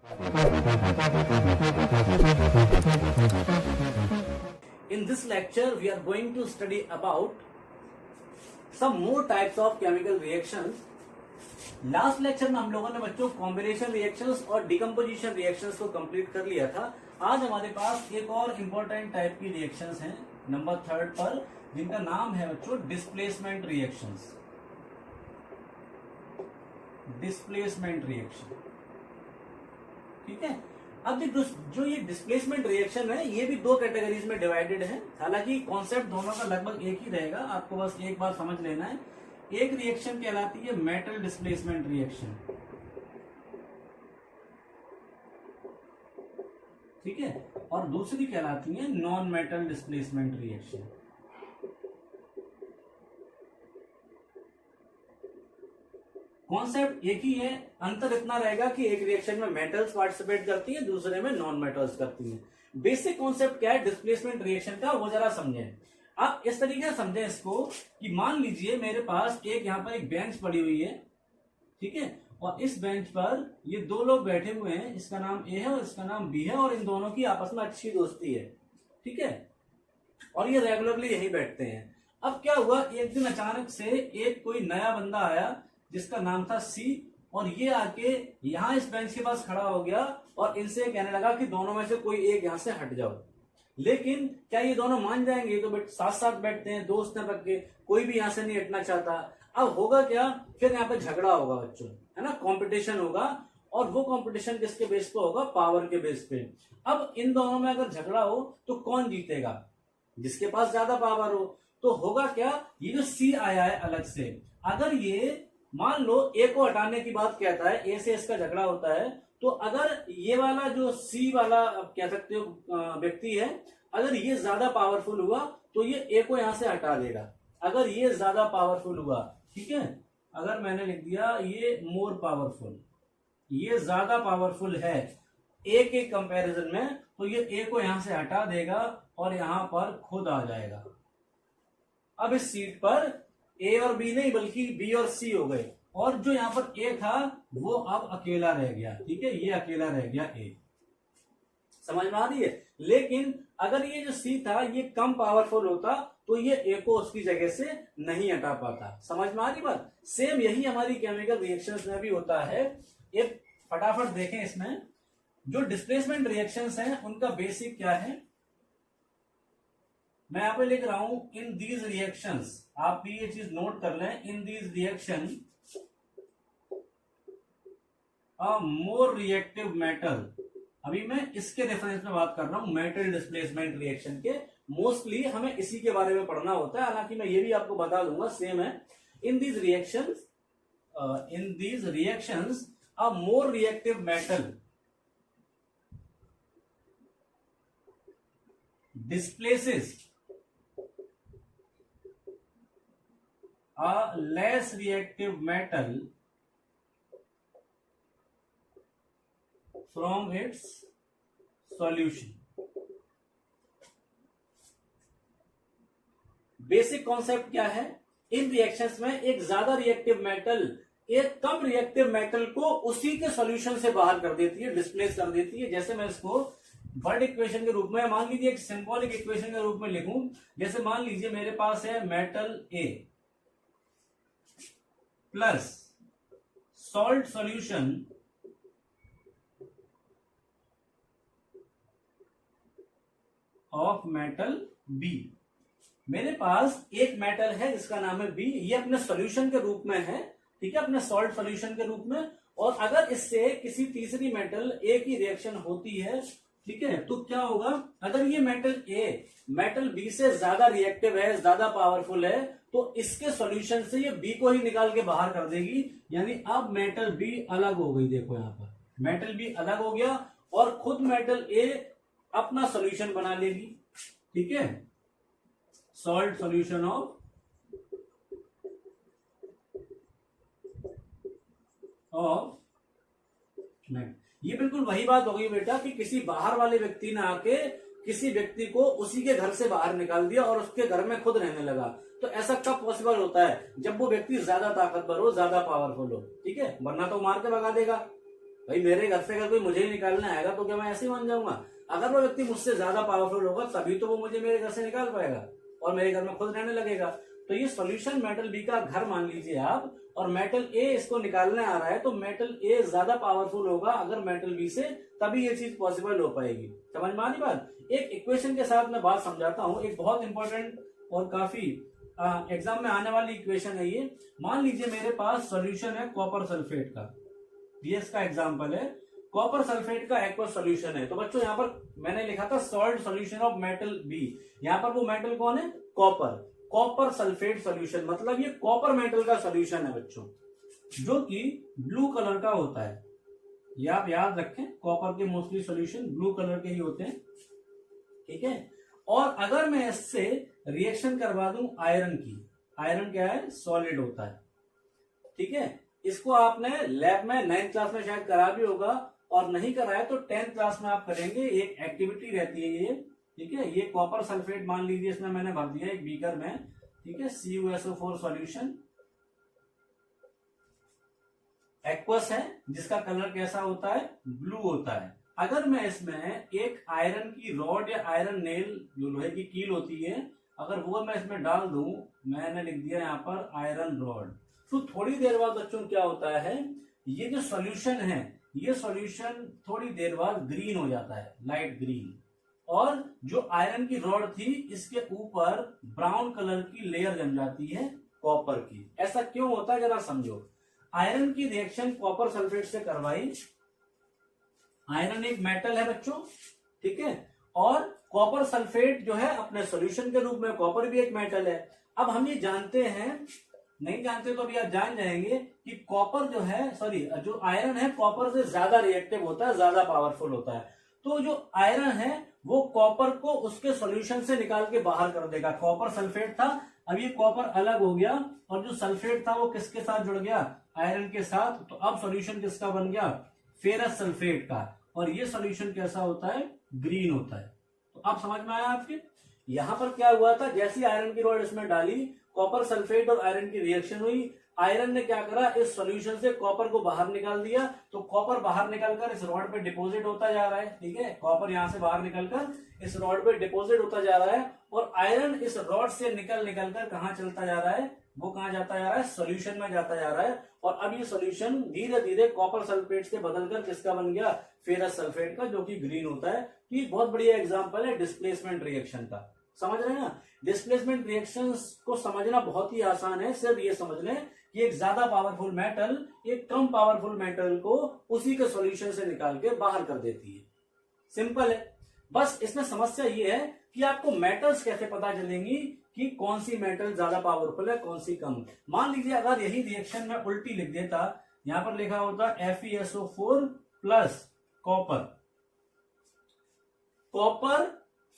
In this lecture, we are going to study about some more types of chemical reactions. Last lecture में हम लोगों ने बच्चों combination reactions और decomposition reactions को कंप्लीट कर लिया था। आज हमारे पास एक और इम्पोर्टेंट टाइप की रिएक्शंस हैं नंबर 3 पर, जिनका नाम है बच्चों डिस्प्लेसमेंट रिएक्शंस। डिस्प्लेसमेंट रिएक्शन, ठीक है। अब जो ये डिस्प्लेसमेंट रिएक्शन है ये भी दो कैटेगरीज में डिवाइडेड है। हालांकि कॉन्सेप्ट दोनों का लगभग एक ही रहेगा, आपको बस एक बार समझ लेना है। एक रिएक्शन कहलाती है मेटल डिस्प्लेसमेंट रिएक्शन, ठीक है, और दूसरी कहलाती है non metal displacement reaction. Concept एक ही है, अंतर इतना रहेगा कि एक रिएक्शन में मेटल्स पार्टिसिपेट करती है, दूसरे में नॉन मेटल्स करती है। बेसिक कॉन्सेप्ट क्या है डिस्प्लेसमेंट रिएक्शन का, वो जरा समझें। आप इस तरीके से समझें इसको कि मान लीजिए मेरे पास यहाँ पर एक बेंच पड़ी हुई है, ठीक है, और इस बेंच पर ये दो लोग बैठे हुए हैं, इसका नाम ए है और इसका नाम बी है, और इन दोनों की आपस में अच्छी दोस्ती है, ठीक है, और ये रेगुलरली यही बैठते हैं। अब क्या हुआ, एक दिन अचानक से एक कोई नया बंदा आया जिसका नाम था सी, और ये आके यहाँ इस बेंच के पास खड़ा हो गया और इनसे कहने लगा कि दोनों में से कोई एक यहाँ से हट जाओ। लेकिन क्या ये दोनों मान जाएंगे? ये तो साथ साथ बैठते हैं, दोस्त हैं पक्के, कोई भी यहाँ से नहीं हटना चाहता। अब होगा क्या, फिर यहाँ पे झगड़ा होगा बच्चों, है ना, कंपटीशन होगा, और वो कंपटीशन किसके बेस पे होगा? पावर के बेस पे। अब इन दोनों में अगर झगड़ा हो तो कौन जीतेगा? जिसके पास ज्यादा पावर हो। तो होगा क्या, ये जो सी आया है अलग से, अगर ये मान लो ए को हटाने की बात कहता है, ए से इसका झगड़ा होता है, तो अगर ये वाला जो सी वाला कह सकते हो व्यक्ति है, अगर ये ज्यादा पावरफुल हुआ तो ये ए को यहां से हटा देगा। अगर ये ज्यादा पावरफुल हुआ, ठीक है, अगर मैंने लिख दिया ये मोर पावरफुल, ये ज्यादा पावरफुल है ए के कंपैरिजन में, तो ये ए को यहां से हटा देगा और यहां पर खुद आ जाएगा। अब इस सीट पर ए और बी नहीं बल्कि बी और सी हो गए, और जो यहां पर ए था वो अब अकेला रह गया, ठीक है, ये अकेला रह गया ए। समझ में आ रही है? लेकिन अगर ये जो सी था ये कम पावरफुल होता तो ये ए को उसकी जगह से नहीं हटा पाता। समझ में आ रही बात? सेम यही हमारी केमिकल रिएक्शंस में भी होता है। एक फटाफट देखें, इसमें जो डिस्प्लेसमेंट रिएक्शंस हैं उनका बेसिक क्या है, मैं यहां पे लिख रहा हूं इन दीज रिएक्शंस, आप भी ये चीज नोट कर लें। In these reaction a more reactive metal, अभी मैं इसके रेफरेंस में बात कर रहा हूं, मेटल डिस्प्लेसमेंट रिएक्शन के। मोस्टली हमें इसी के बारे में पढ़ना होता है, हालांकि मैं ये भी आपको बता दूंगा, सेम है। In these reactions a more reactive metal displaces a less reactive metal from its solution। Basic concept क्या है, इन रिएक्शंस में एक ज्यादा रिएक्टिव मेटल एक कम रिएक्टिव मेटल को उसी के सॉल्यूशन से बाहर कर देती है, डिस्प्लेस कर देती है। जैसे मैं इसको वर्ड इक्वेशन के रूप में, मान लीजिए एक सिंबॉलिक इक्वेशन के रूप में लिखूं, जैसे मान लीजिए मेरे पास है metal A plus salt solution of metal B. मेरे पास एक मेटल है जिसका नाम है बी, ये अपने सॉल्यूशन के रूप में है, ठीक है, अपने सॉल्ट सॉल्यूशन के रूप में। और अगर इससे किसी तीसरी मेटल ए की रिएक्शन होती है, ठीक है, तो क्या होगा, अगर ये मेटल ए मेटल बी से ज्यादा रिएक्टिव है, ज्यादा पावरफुल है, तो इसके सॉल्यूशन से ये बी को ही निकाल के बाहर कर देगी। यानी अब मेटल बी अलग हो गई, देखो यहां पर मेटल बी अलग हो गया और खुद मेटल ए अपना सॉल्यूशन बना लेगी, ठीक है, सॉल्ट सॉल्यूशन ऑफ ये बिल्कुल वही बात हो गई बेटा कि किसी बाहर वाले व्यक्ति ने आके किसी व्यक्ति को उसी के घर से बाहर निकाल दिया और उसके घर में खुद रहने लगा। तो ऐसा कब पॉसिबल होता है? जब वो व्यक्ति ज्यादा ताकतवर हो, ज्यादा पावरफुल हो, ठीक है, वरना तो मार के भगा देगा, भाई मेरे घर से अगर कोई मुझे ही निकालने आएगा तो क्या मैं ऐसे ही मान जाऊंगा? अगर वो व्यक्ति मुझसे ज्यादा पावरफुल होगा तभी तो वो मुझे मेरे घर से निकाल पाएगा और मेरे घर में खुद रहने लगेगा। तो ये सॉल्यूशन मेटल बी का घर मान लीजिए आप, और मेटल ए इसको निकालने आ रहा है, तो मेटल ए ज्यादा पावरफुल होगा अगर मेटल बी से, तभी ये चीज पॉसिबल हो पाएगी। समझ में आ रही बात? एक इक्वेशन के साथ मैं बात समझाता हूं, एक बहुत इंपॉर्टेंट और काफी एग्जाम में आने वाली इक्वेशन है ये। मान लीजिए मेरे पास सॉल्यूशन है कॉपर सल्फेट का, ये इसका एग्जाम्पल है, कॉपर सल्फेट का एक्वस सॉल्यूशन है। तो बच्चों यहाँ पर मैंने लिखा था salt solution of metal B, यहाँ पर वो मेटल कौन है? कॉपर। कॉपर सल्फेट सॉल्यूशन मतलब ये कॉपर मेटल का सॉल्यूशन है बच्चों, जो कि ब्लू कलर का होता है। ये आप याद रखें, कॉपर के मोस्टली सॉल्यूशन ब्लू कलर के ही होते हैं, ठीक है। और अगर मैं इससे रिएक्शन करवा दूं आयरन की, आयरन क्या है? सॉलिड होता है, ठीक है। इसको आपने लैब में 9th क्लास में शायद करा भी होगा, और नहीं कराया तो 10th क्लास में आप करेंगे। एक एक्टिविटी रहती है ये, ठीक है। ये कॉपर सल्फेट मान लीजिए इसमें मैंने भर दिया एक बीकर में, ठीक है। CuSO4 सॉल्यूशन एक्वस है, जिसका कलर कैसा होता है? ब्लू होता है। अगर मैं इसमें एक आयरन की रॉड या आयरन नेल, जो लोहे की कील होती है, अगर वो मैं इसमें डाल दूं, मैंने लिख दिया यहाँ पर आयरन रॉड, तो थोड़ी देर बाद बच्चों क्या होता है, ये जो सॉल्यूशन है, ये सॉल्यूशन थोड़ी देर बाद ग्रीन हो जाता है, लाइट ग्रीन। और जो आयरन की रॉड थी, इसके ऊपर ब्राउन कलर की लेयर जम जाती है कॉपर की। ऐसा क्यों होता है जरा समझो। आयरन की रिएक्शन कॉपर सल्फेट से करवाई, आयरन एक मेटल है बच्चों, ठीक है, और कॉपर सल्फेट जो है अपने सॉल्यूशन के रूप में, कॉपर भी एक मेटल है। अब हम ये जानते हैं, नहीं जानते तो अभी आप जान जाएंगे कि कॉपर जो है, सॉरी जो आयरन है कॉपर से ज्यादा रिएक्टिव होता है, ज्यादा पावरफुल होता है। तो जो आयरन है वो कॉपर को उसके सॉल्यूशन से निकाल के बाहर कर देगा। कॉपर सल्फेट था, अब ये कॉपर अलग हो गया, और जो सल्फेट था वो किसके साथ जुड़ गया? आयरन के साथ। तो अब सॉल्यूशन किसका बन गया? फेरस सल्फेट का। और ये सॉल्यूशन कैसा होता है? ग्रीन होता है। तो अब समझ में आया आपके? यहां पर क्या हुआ था, जैसी आयरन की रॉड इसमें डाली, कॉपर सल्फेट और आयरन की रिएक्शन हुई, आयरन ने क्या करा, इस सॉल्यूशन से कॉपर को बाहर निकाल दिया। तो कॉपर बाहर निकलकर इस रॉड पे डिपॉजिट होता जा रहा है, ठीक है। कॉपर यहां से बाहर निकलकर इस रॉड पे डिपॉजिट होता जा रहा है, और आयरन इस रॉड से निकल कर कहां चलता जा रहा है? वो कहां जाता जा रहा है? सॉल्यूशन में जाता जा रहा है। और अब ये सॉल्यूशन धीरे धीरे कॉपर सल्फेट से बदलकर किसका बन गया? फेरस सल्फेट का, जो कि ग्रीन होता है। तो ये बहुत बढ़िया एग्जांपल है डिस्प्लेसमेंट रिएक्शन का। समझ रहे हैं ना? डिस्प्लेसमेंट रिएक्शंस को समझना बहुत ही आसान है। सिर्फ ये समझ लें कि एक ज्यादा पावरफुल मेटल एक कम पावरफुल मेटल को उसी के सॉल्यूशन से निकाल के बाहर कर देती है। सिंपल है। बस इसमें समस्या ये है कि आपको मेटल्स कैसे पता चलेंगी कि कौन सी मेटल ज्यादा पावरफुल है, कौन सी कम। मान लीजिए अगर यही रिएक्शन में उल्टी लिख देता, यहां पर लिखा होता FeSO4 plus copper, copper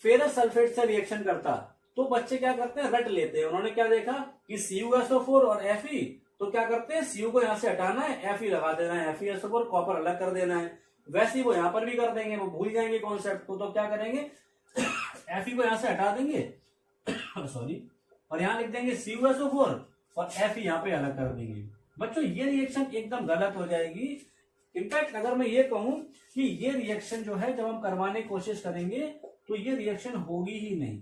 ferrous sulphate से रिएक्शन करता, तो बच्चे क्या करते हैं? रट लेते हैं। उन्होंने क्या देखा कि CuSO4 और Fe, तो क्या करते हैं? Cu को यहां से हटाना है, Fe लगा देना है, FeSO4 कॉपर अलग कर देना है। वैसे ही वो यहां पर भी कर देंगे, वो भूल जाएंगे कॉन्सेप्ट को। तो क्या करेंगे? Fe को यहां से हटा देंगे सॉरी, और यहां लिख देंगे CuSO4 और Fe यहां पे अलग कर देंगे। बच्चों ये रिएक्शन एकदम गलत हो जाएगी। इनफैक्ट अगर मैं ये कहूं कि ये रिएक्शन जो है, जब हम करवाने की कोशिश करेंगे तो ये रिएक्शन होगी ही नहीं,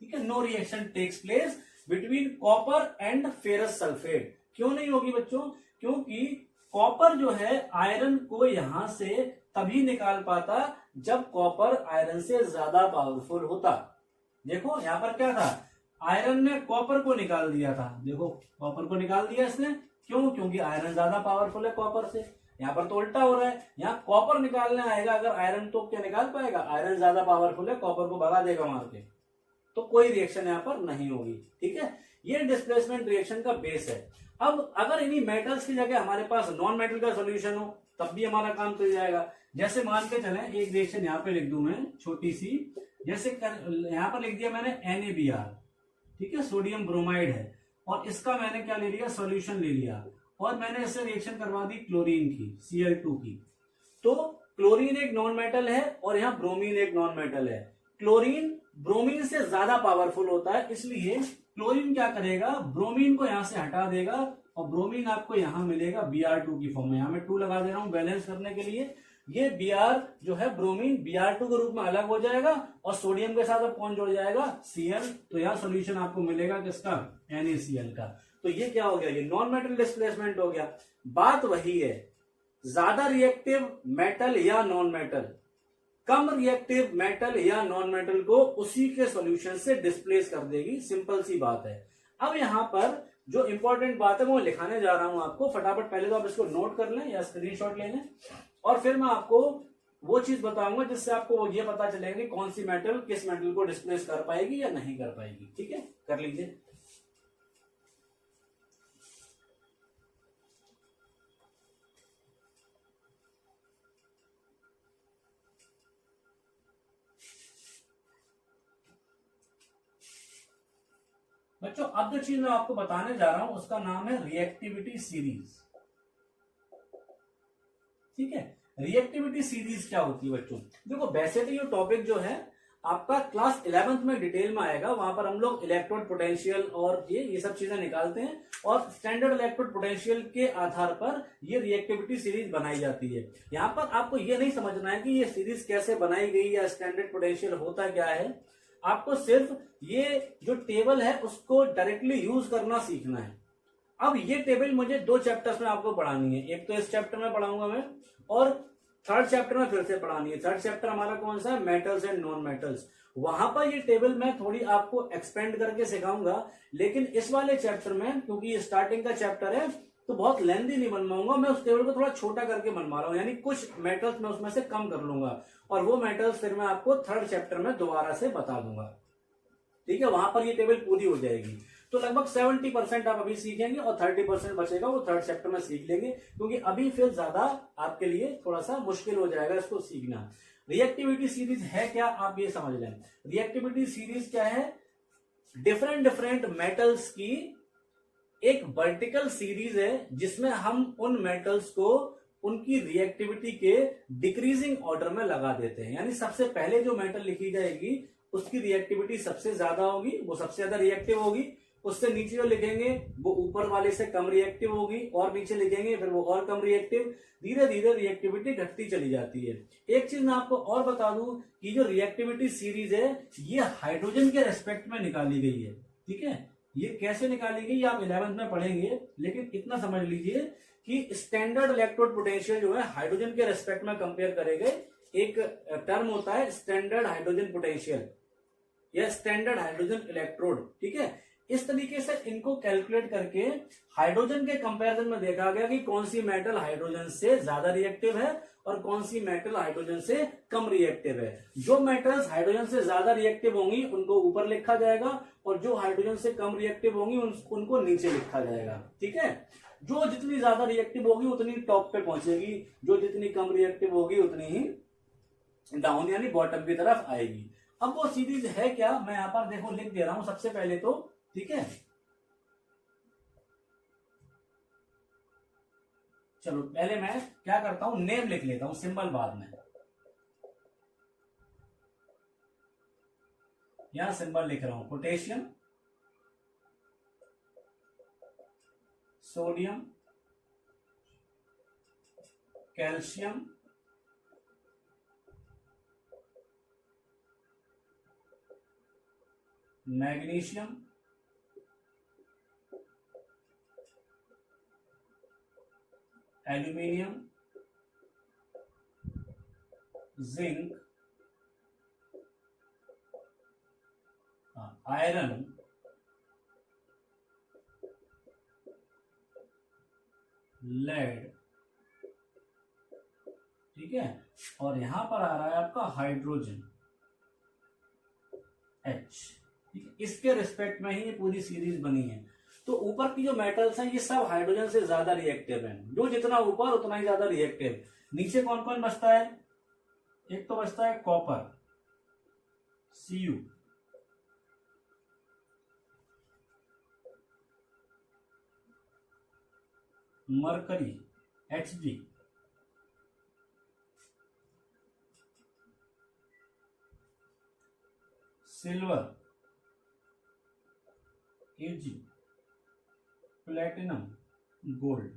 ठीक है। No reaction takes place between copper and ferrous sulphate. क्यों नहीं होगी बच्चों? क्योंकि कॉपर जो है आयरन को यहां से तभी निकाल पाता जब कॉपर आयरन से ज्यादा पावरफुल होता। देखो यहां पर क्या था, आयरन ने कॉपर को निकाल दिया था। देखो कॉपर को निकाल दिया इसने, क्यों? क्योंकि आयरन ज्यादा पावरफुल है कॉपर से। यहाँ पर तो उल्टा हो रहा है, यहाँ कॉपर निकालने आएगा अगर आयरन, तो क्या निकाल पाएगा? आयरन ज्यादा पावरफुल है, कॉपर को भगा देगा मार के, तो कोई रिएक्शन यहाँ पर नहीं होगी, ठीक है। ये डिस्प्लेसमेंट रिएक्शन का बेस है। अब अगर इन्हीं मेटल्स की जगह हमारे पास नॉन मेटल का सोल्यूशन हो, तब भी हमारा काम चल जाएगा। जैसे मान के चलें, एक रिएक्शन यहाँ पे लिख दूं मैं छोटी सी, जैसे यहाँ पर लिख दिया मैंने NaBr, ठीक है, सोडियम ब्रोमाइड है, और इसका मैंने क्या ले लिया? सॉल्यूशन ले लिया, और मैंने इससे रिएक्शन करवा दी क्लोरीन की, Cl2 की। तो क्लोरीन एक नॉन मेटल है और यहाँ ब्रोमीन एक नॉन मेटल है। क्लोरीन ब्रोमीन से ज्यादा पावरफुल होता है, इसलिए क्लोरीन क्या करेगा? ब्रोमीन को यहां से हटा देगा और ब्रोमीन आपको यहाँ मिलेगा Br2 की फॉर्म में। यहाँ मैं 2 लगा दे रहा हूँ बैलेंस करने के लिए। ये Br जो है ब्रोमीन Br2 के रूप में अलग हो जाएगा और सोडियम के साथ अब कौन जुड़ जाएगा, Cl। तो यहाँ सोल्यूशन आपको मिलेगा किसका, NaCl का। तो ये क्या हो गया, ये नॉन मेटल डिस्प्लेसमेंट हो गया। बात वही है, ज्यादा रिएक्टिव मेटल या नॉन मेटल, कम रिएक्टिव मेटल या नॉन मेटल को उसी के सॉल्यूशन से डिस्प्लेस कर देगी, सिंपल सी बात है। अब यहां पर जो इंपॉर्टेंट बात है वो लिखाने जा रहा हूं आपको, फटाफट पहले तो आप इसको नोट कर लें या स्क्रीनशॉट ले लें, और फिर मैं आपको वो चीज बताऊंगा जिससे आपको ये पता चलेगा कि कौन सी मेटल किस मेटल को डिस्प्लेस कर पाएगी या नहीं कर पाएगी। ठीक है, कर लीजिए। बच्चों अब जो चीज मैं आपको बताने जा रहा हूं उसका नाम है रिएक्टिविटी सीरीज। ठीक है, रिएक्टिविटी सीरीज क्या होती है बच्चों, देखो वैसे तो ये टॉपिक जो है आपका क्लास 11th में डिटेल में आएगा, वहां पर हम लोग इलेक्ट्रोड पोटेंशियल और ये सब चीजें निकालते हैं और स्टैंडर्ड इलेक्ट्रोड पोटेंशियल के आधार पर ये रिएक्टिविटी सीरीज बनाई जाती है। यहाँ पर आपको ये नहीं समझना है कि ये सीरीज कैसे बनाई गई या स्टैंडर्ड पोटेंशियल होता क्या है, आपको सिर्फ ये जो टेबल है उसको डायरेक्टली यूज करना सीखना है। अब ये टेबल मुझे 2 चैप्टर्स में आपको पढ़ानी है, एक तो इस चैप्टर में पढ़ाऊंगा मैं और थर्ड चैप्टर में फिर से पढ़ानी है। थर्ड चैप्टर हमारा कौन सा है, मेटल्स एंड नॉन मेटल्स। वहां पर ये टेबल मैं थोड़ी आपको एक्सपेंड करके सिखाऊंगा, लेकिन इस वाले चैप्टर में क्योंकि ये स्टार्टिंग का चैप्टर है तो बहुत लेंथी नहीं बनवाऊंगा, मैं उस टेबल को थोड़ा छोटा करके बनवा रहा हूं, यानी कुछ मेटल्स मैं उसमें से कम कर लूंगा और वो मेटल्स फिर मैं आपको थर्ड चैप्टर में दोबारा से बता दूंगा। ठीक है, वहां पर ये टेबल पूरी हो जाएगी। तो लगभग 70% आप अभी सीखेंगे और 30% बचेगा वो थर्ड चैप्टर में सीख लेंगे, क्योंकि अभी फिर ज्यादा आपके लिए थोड़ा सा मुश्किल हो जाएगा इसको सीखना। रिएक्टिविटी सीरीज है क्या, आप ये समझ लें। रिएक्टिविटी सीरीज क्या है, डिफरेंट डिफरेंट मेटल्स की एक वर्टिकल सीरीज है जिसमें हम उन मेटल्स को उनकी रिएक्टिविटी के डिक्रीजिंग ऑर्डर में लगा देते हैं। यानी सबसे पहले जो मेटल लिखी जाएगी उसकी रिएक्टिविटी सबसे ज्यादा होगी, वो सबसे ज्यादा रिएक्टिव होगी। उससे नीचे जो लिखेंगे वो ऊपर वाले से कम रिएक्टिव होगी, और नीचे लिखेंगे फिर वो और कम रिएक्टिव। धीरे धीरे रिएक्टिविटी घटती चली जाती है। एक चीज मैं आपको और बता दूं कि जो रिएक्टिविटी सीरीज है ये हाइड्रोजन के रेस्पेक्ट में निकाली गई है। ठीक है, ये कैसे निकाली गई आप 11th में पढ़ेंगे, लेकिन इतना समझ लीजिए कि स्टैंडर्ड इलेक्ट्रोड पोटेंशियल जो है हाइड्रोजन के रेस्पेक्ट में कंपेयर करेंगे। एक टर्म होता है स्टैंडर्ड हाइड्रोजन पोटेंशियल या स्टैंडर्ड हाइड्रोजन इलेक्ट्रोड। ठीक है, इस तरीके से इनको कैलकुलेट करके हाइड्रोजन के कंपैरिजन में देखा गया कि कौन सी मेटल हाइड्रोजन से ज्यादा रिएक्टिव है और कौन सी मेटल हाइड्रोजन से कम रिएक्टिव है। जो मेटल्स हाइड्रोजन से ज्यादा रिएक्टिव होंगी उनको ऊपर लिखा जाएगा और जो हाइड्रोजन से कम रिएक्टिव होंगी उनको नीचे लिखा जाएगा। ठीक है, जो जितनी ज्यादा रिएक्टिव होगी उतनी टॉप पे पहुंचेगी, जो जितनी कम रिएक्टिव होगी उतनी ही डाउन यानी बॉटम की तरफ आएगी। अब वो सीरीज है क्या, मैं यहां पर देखो लिख दे रहा हूं सबसे पहले तो। ठीक है, चलो पहले मैं क्या करता हूं, नेम लिख लेता हूं, सिंबल बाद में। यहां सिंबल लिख रहा हूं, potassium, sodium, calcium, magnesium, aluminium, zinc, iron, lead. ठीक है, और यहां पर आ रहा है आपका हाइड्रोजन H। ठीक है, इसके रिस्पेक्ट में ही ये पूरी सीरीज बनी है। तो ऊपर की जो मेटल्स हैं ये सब हाइड्रोजन से ज्यादा रिएक्टिव हैं, जो जितना ऊपर उतना ही ज्यादा रिएक्टिव। नीचे कौन कौन बचता है, एक तो बचता है copper Cu, mercury Hg, silver Ag, platinum gold,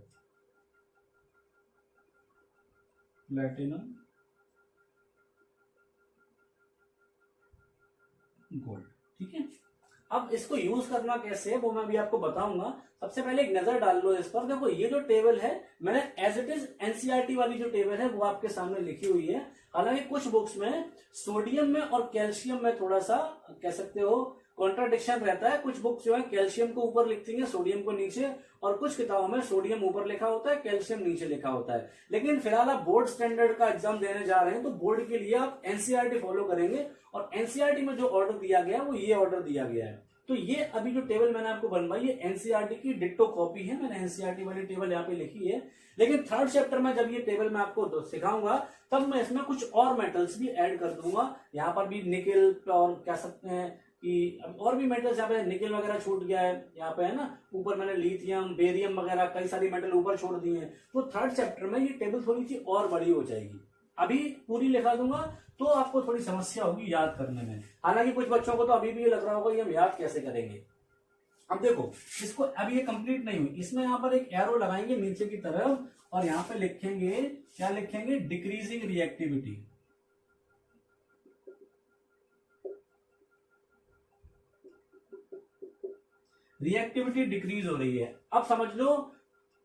platinum, gold. ठीक है, अब इसको यूज करना कैसे है वो मैं अभी आपको बताऊंगा। सबसे पहले एक नजर डाल लो इस पर। देखो ये जो टेबल है मैंने एज इट इज एनसीईआरटी वाली जो टेबल है वो आपके सामने लिखी हुई है। हालांकि कुछ बुक्स में सोडियम में और कैल्शियम में थोड़ा सा कह सकते हो कॉन्ट्राडिक्शन रहता है। कुछ बुक्स जो है कैल्शियम को ऊपर लिखती है, सोडियम को नीचे, और कुछ किताबों में सोडियम ऊपर लिखा होता है, कैल्शियम नीचे लिखा होता है। लेकिन फिलहाल आप बोर्ड स्टैंडर्ड का एग्जाम देने जा रहे हैं तो बोर्ड के लिए आप एनसीईआरटी फॉलो करेंगे, और एनसीईआरटी में जो ऑर्डर दिया गया है वो ये ऑर्डर दिया गया है। तो ये अभी जो टेबल मैंने आपको बनवाई है एनसीईआरटी की डिट्टो कॉपी है, मैंने एनसीईआरटी वाली टेबल यहाँ पे लिखी है। लेकिन थर्ड चैप्टर में जब ये टेबल मैं आपको सिखाऊंगा तब मैं इसमें कुछ और मेटल्स भी ऐड कर दूंगा। यहाँ पर भी निकेल और कह सकते हैं कि और भी मेटल्स, यहाँ पे निकेल वगैरह छूट गया है, यहाँ पे है ना, ऊपर मैंने लिथियम, बेरियम वगैरह कई सारी मेटल ऊपर छोड़ दिए हैं। तो थर्ड चैप्टर में ये टेबल थोड़ी सी और बड़ी हो जाएगी। अभी पूरी लिखा दूंगा तो आपको थोड़ी समस्या होगी याद करने में। हालांकि कुछ बच्चों को तो अभी भी ये लग रहा होगा ये हम याद कैसे करेंगे। अब देखो इसको, अभी ये कंप्लीट नहीं हुई, इसमें यहाँ पर एक एरो लगाएंगे नीचे की तरफ और यहाँ पे लिखेंगे, क्या लिखेंगे, डिक्रीजिंग रिएक्टिविटी। रिएक्टिविटी डिक्रीज हो रही है। अब समझ लो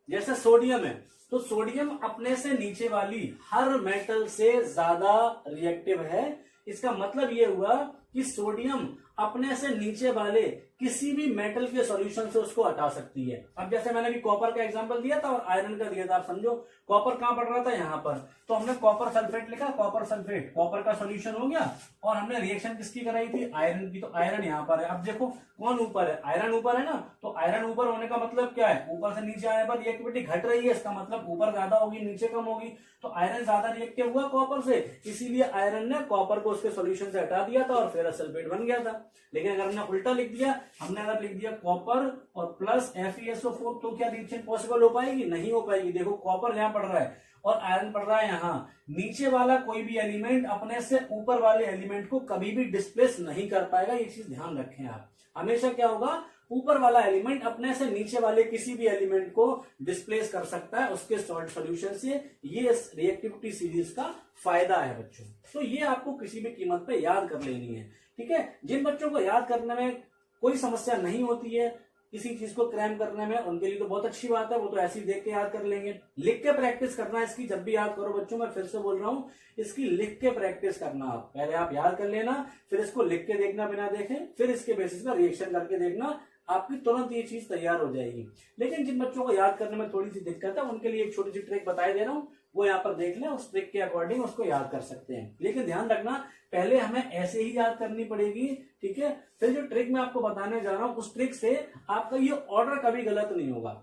जैसे सोडियम है तो सोडियम अपने से नीचे वाली हर मेटल से ज्यादा रिएक्टिव है। इसका मतलब यह हुआ कि सोडियम अपने से नीचे वाले किसी भी मेटल के सॉल्यूशन से उसको हटा सकती है। अब जैसे मैंने भी कॉपर का एग्जांपल दिया था और आयरन का दिया था, आप समझो कॉपर कहां पड़ रहा था, यहां पर, तो हमने कॉपर सल्फेट लिखा, कॉपर सल्फेट, कॉपर का सॉल्यूशन हो गया, और हमने रिएक्शन किसकी कराई थी, आयरन की, तो आयरन यहां पर है। अब देखो कौन ऊपर है, आयरन ऊपर है ना, तो आयरन ऊपर होने का मतलब क्या है, ऊपर से नीचे आने पर रिएक्टिविटी घट रही है, इसका मतलब ऊपर ज्यादा होगी नीचे कम होगी। तो आयरन ज्यादा रिएक्टिव हुआ कॉपर से, इसीलिए आयरन ने कॉपर को उसके सॉल्यूशन से हटा दिया था और फेरस सल्फेट बन गया था। लेकिन अगर हमने उल्टा लिख दिया, हमने अगर लिख दिया कॉपर और प्लस FeSO4, तो क्या रिएक्शन पॉसिबल हो पाएगी, नहीं हो पाएगी। देखो कॉपर यहां पड़ रहा है और आयरन पड़ रहा है यहां। नीचे वाला कोई भी एलिमेंट अपने से ऊपर वाले एलिमेंट को कभी भी डिस्प्लेस नहीं कर पाएगा, ये चीज ध्यान रखें आप। हमेशा क्या होगा, ऊपर वाला एलिमेंट अपने से नीचे वाले किसी भी एलिमेंट को डिस्प्लेस कर सकता है उसके सॉल्ट सॉल्यूशन से। ये रिएक्टिविटी सीरीज का फायदा है बच्चों। तो ये आपको किसी भी कीमत पे याद कर लेनी है, ठीक है। जिन बच्चों को याद करने में कोई समस्या नहीं होती है, किसी चीज को क्रैम करने में, उनके लिए तो बहुत अच्छी बात है, वो तो ऐसे ही देख के याद कर लेंगे। लिख के प्रैक्टिस करना इसकी, जब भी याद करो बच्चों, मैं फिर से बोल रहा हूं, इसकी लिख के प्रैक्टिस करना। आप पहले आप याद कर लेना, फिर इसको लिख के देखना बिना देखे, फिर इसके बेसिस पर रिएक्शन करके देखना, आपकी तुरंत ये चीज तैयार हो जाएगी। लेकिन जिन बच्चों को याद करने में थोड़ी सी दिक्कत है उनके लिए एक छोटी सी ट्रिक बताई दे रहा हूं, वो यहाँ पर देख लें, उस ट्रिक के अकॉर्डिंग उसको याद कर सकते हैं। लेकिन ध्यान रखना पहले हमें ऐसे ही याद करनी पड़ेगी, ठीक है। फिर जो ट्रिक मैं आपको बताने जा रहा हूं उस ट्रिक से आपका ये ऑर्डर कभी गलत नहीं होगा,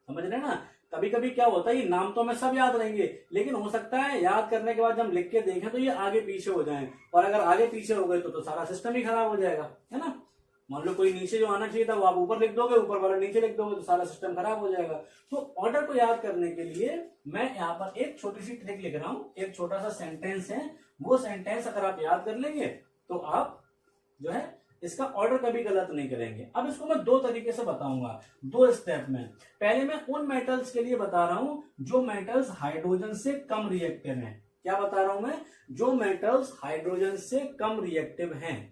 समझ रहे ना। कभी कभी क्या होता है, ये नाम तो हमें सब याद रहेंगे, लेकिन हो सकता है याद करने के बाद जब हम लिख के देखें तो ये आगे पीछे हो जाए, और अगर आगे पीछे हो गए तो सारा सिस्टम ही खराब हो जाएगा, है ना। मान लो कोई नीचे जो आना चाहिए था वो आप ऊपर लिख दोगे, ऊपर वाला नीचे लिख दोगे, तो सारा सिस्टम खराब हो जाएगा। तो ऑर्डर को याद करने के लिए मैं यहाँ पर एक छोटी सी ट्रिक लिख रहा हूँ। एक छोटा सा सेंटेंस है, वो सेंटेंस अगर आप याद कर लेंगे तो आप जो है इसका ऑर्डर कभी गलत नहीं करेंगे। अब इसको मैं दो तरीके से बताऊंगा, दो स्टेप में। पहले मैं उन मेटल्स के लिए बता रहा हूं जो मेटल्स हाइड्रोजन से कम रिएक्टिव हैं। क्या बता रहा हूं मैं, जो मेटल्स हाइड्रोजन से कम रिएक्टिव हैं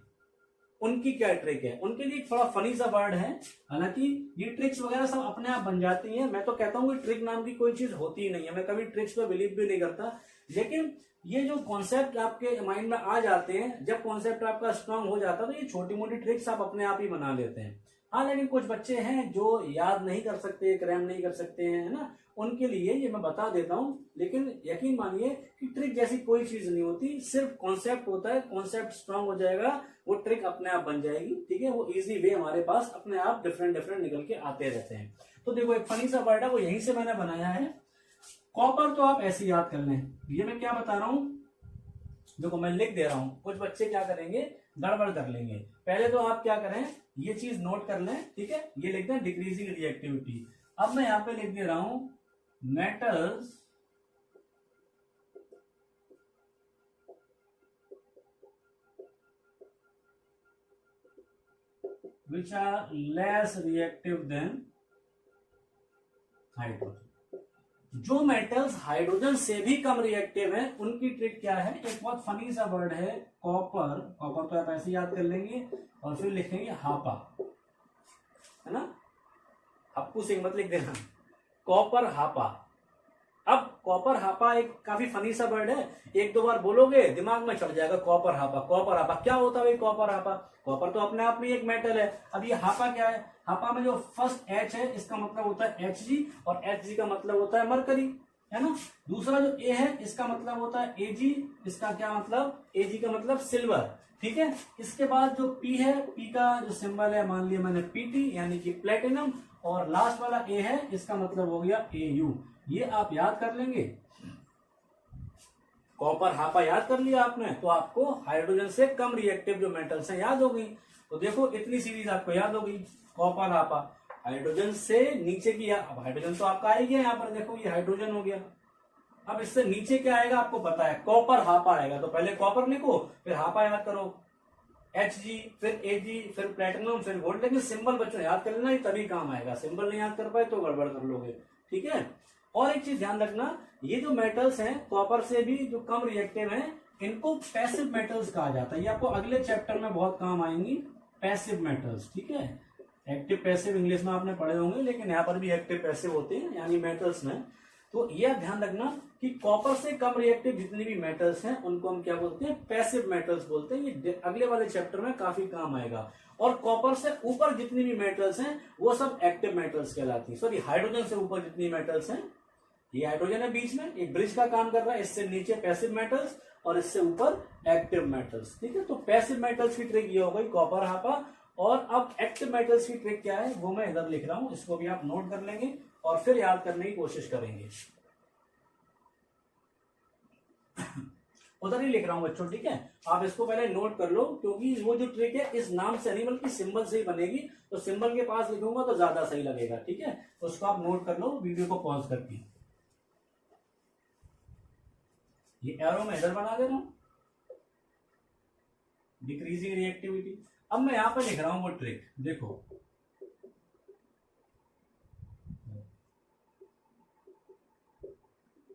उनकी क्या ट्रिक है। उनके लिए थोड़ा फनी सा वर्ड है, हालांकि ये ट्रिक्स वगैरह सब अपने आप बन जाती हैं। मैं तो कहता हूं कि ट्रिक नाम की कोई चीज होती ही नहीं है, मैं कभी ट्रिक्स पे बिलीव भी नहीं करता। लेकिन ये जो कॉन्सेप्ट आपके माइंड में आ जाते हैं, जब कॉन्सेप्ट आपका स्ट्रांग हो जाता है तो ये छोटी मोटी ट्रिक्स आप अपने आप ही बना लेते हैं। हाँ, लेकिन कुछ बच्चे हैं जो याद नहीं कर सकते, क्रैम नहीं कर सकते हैं, है ना, उनके लिए ये मैं बता देता हूं। लेकिन यकीन मानिए कि ट्रिक जैसी कोई चीज नहीं होती, सिर्फ कॉन्सेप्ट होता है। कॉन्सेप्ट स्ट्रांग हो जाएगा, वो ट्रिक अपने आप बन जाएगी, ठीक है। वो इजी वे हमारे पास अपने आप डिफरेंट निकल के आते रहते हैं। तो देखो एक फनी सा वर्ड है, वो यहीं से मैंने बनाया है। कॉपर तो आप ऐसे याद कर लें। ये मैं क्या बता रहा हूं, देखो मैं लिख दे रहा हूं, कुछ बच्चे क्या करेंगे, गड़बड़ कर लेंगे। पहले तो आप क्या करें, ये चीज नोट कर लें, ठीक है। ये लिखते हैं डिक्रीजिंग रिएक्टिविटी। अब मैं यहां पे लिख दे रहा हूं metals which are less reactive than hydrogen. जो मेटल्स हाइड्रोजन से भी कम रिएक्टिव है उनकी ट्रिक क्या है, एक बहुत फनी सा वर्ड है कॉपर। कॉपर तो आप ऐसे याद कर लेंगे और फिर लिखेंगे हापा, है ना, हप्पू सिंह मत लिख देना, कॉपर हापा। अब कॉपर हापा एक काफी फनी सा वर्ड है, एक दो बार बोलोगे दिमाग में चढ़ जाएगा कॉपर हापा। कॉपर हापा क्या होता है भाई? कॉपर हापा, कॉपर तो अपने आप में एक मेटल है। अब ये हापा क्या है? हापा में जो फर्स्ट एच है इसका मतलब होता है Hg, और Hg का मतलब होता है मरकरी, है ना। दूसरा जो ए है इसका मतलब होता है Ag, इसका क्या मतलब? Ag का मतलब सिल्वर, ठीक है। इसके बाद जो P है, P का जो सिंबल है मान लिया मैंने Pt यानी कि प्लेटिनम, और लास्ट वाला A है इसका मतलब हो गया Au। ये आप याद कर लेंगे। कॉपर हापा याद कर लिया आपने तो आपको हाइड्रोजन से कम रिएक्टिव जो मेटल्स हैं याद हो गई। तो देखो इतनी सीरीज आपको याद हो गई, कॉपर हापा हाइड्रोजन से नीचे की। अब हाइड्रोजन तो आपका आ ही गया यहाँ पर, देखो ये हाइड्रोजन हो गया। अब इससे नीचे क्या आएगा आपको पता है, कॉपर हापा आएगा। तो पहले कॉपर लिखो फिर हापा याद करो, Hg फिर Ag फिर प्लेटिनम फिर गोल्ड। लेकिन सिंबल बच्चों याद कर लेना, तभी काम आएगा। सिंबल नहीं याद कर पाए तो गड़बड़ कर लोगे, ठीक है। और एक चीज ध्यान रखना, ये जो मेटल्स हैं कॉपर से भी जो कम रिएक्टिव हैं इनको पैसिव मेटल्स कहा जाता है। ये आपको अगले चैप्टर में बहुत काम आएंगी, पैसिव मेटल्स, ठीक है। एक्टिव पैसिव इंग्लिश में आपने पढ़े होंगे, लेकिन यहाँ पर भी एक्टिव पैसिव होते हैं यानी मेटल्स में। तो ये ध्यान रखना कि कॉपर से कम रिएक्टिव जितनी भी मेटल्स हैं उनको हम क्या बोलते हैं? पैसिव मेटल्स बोलते हैं। ये अगले वाले चैप्टर में काफी काम आएगा। और कॉपर से ऊपर जितनी भी मेटल्स हैं वो सब एक्टिव मेटल्स कहलाती हैं। सॉरी, हाइड्रोजन से ऊपर जितनी मेटल्स हैं, ये हाइड्रोजन है बीच में, एक ब्रिज का काम कर रहा है, इससे नीचे पैसिव मेटल्स और इससे ऊपर एक्टिव मेटल्स, ठीक है। तो पैसिव मेटल्स की ट्रिक ये हो गई कॉपर हापा। और अब एक्टिव मेटल्स की ट्रिक क्या है वो मैं इधर लिख रहा हूं, इसको भी आप नोट कर लेंगे और फिर याद करने की कोशिश करेंगे। उधर ही लिख रहा हूं बच्चों, ठीक है। आप इसको पहले नोट कर लो, क्योंकि वो जो ट्रिक है इस नाम से नहीं बल्कि सिंबल से ही बनेगी। तो सिंबल के पास लिखूंगा तो ज्यादा सही लगेगा, ठीक है। तो उसको आप नोट कर लो वीडियो को पॉज करके। ये एरो में इधर बना दे रहा हूं, डिक्रीजिंग रिएक्टिविटी। अब मैं यहां पर लिख रहा हूं वो ट्रिक, देखो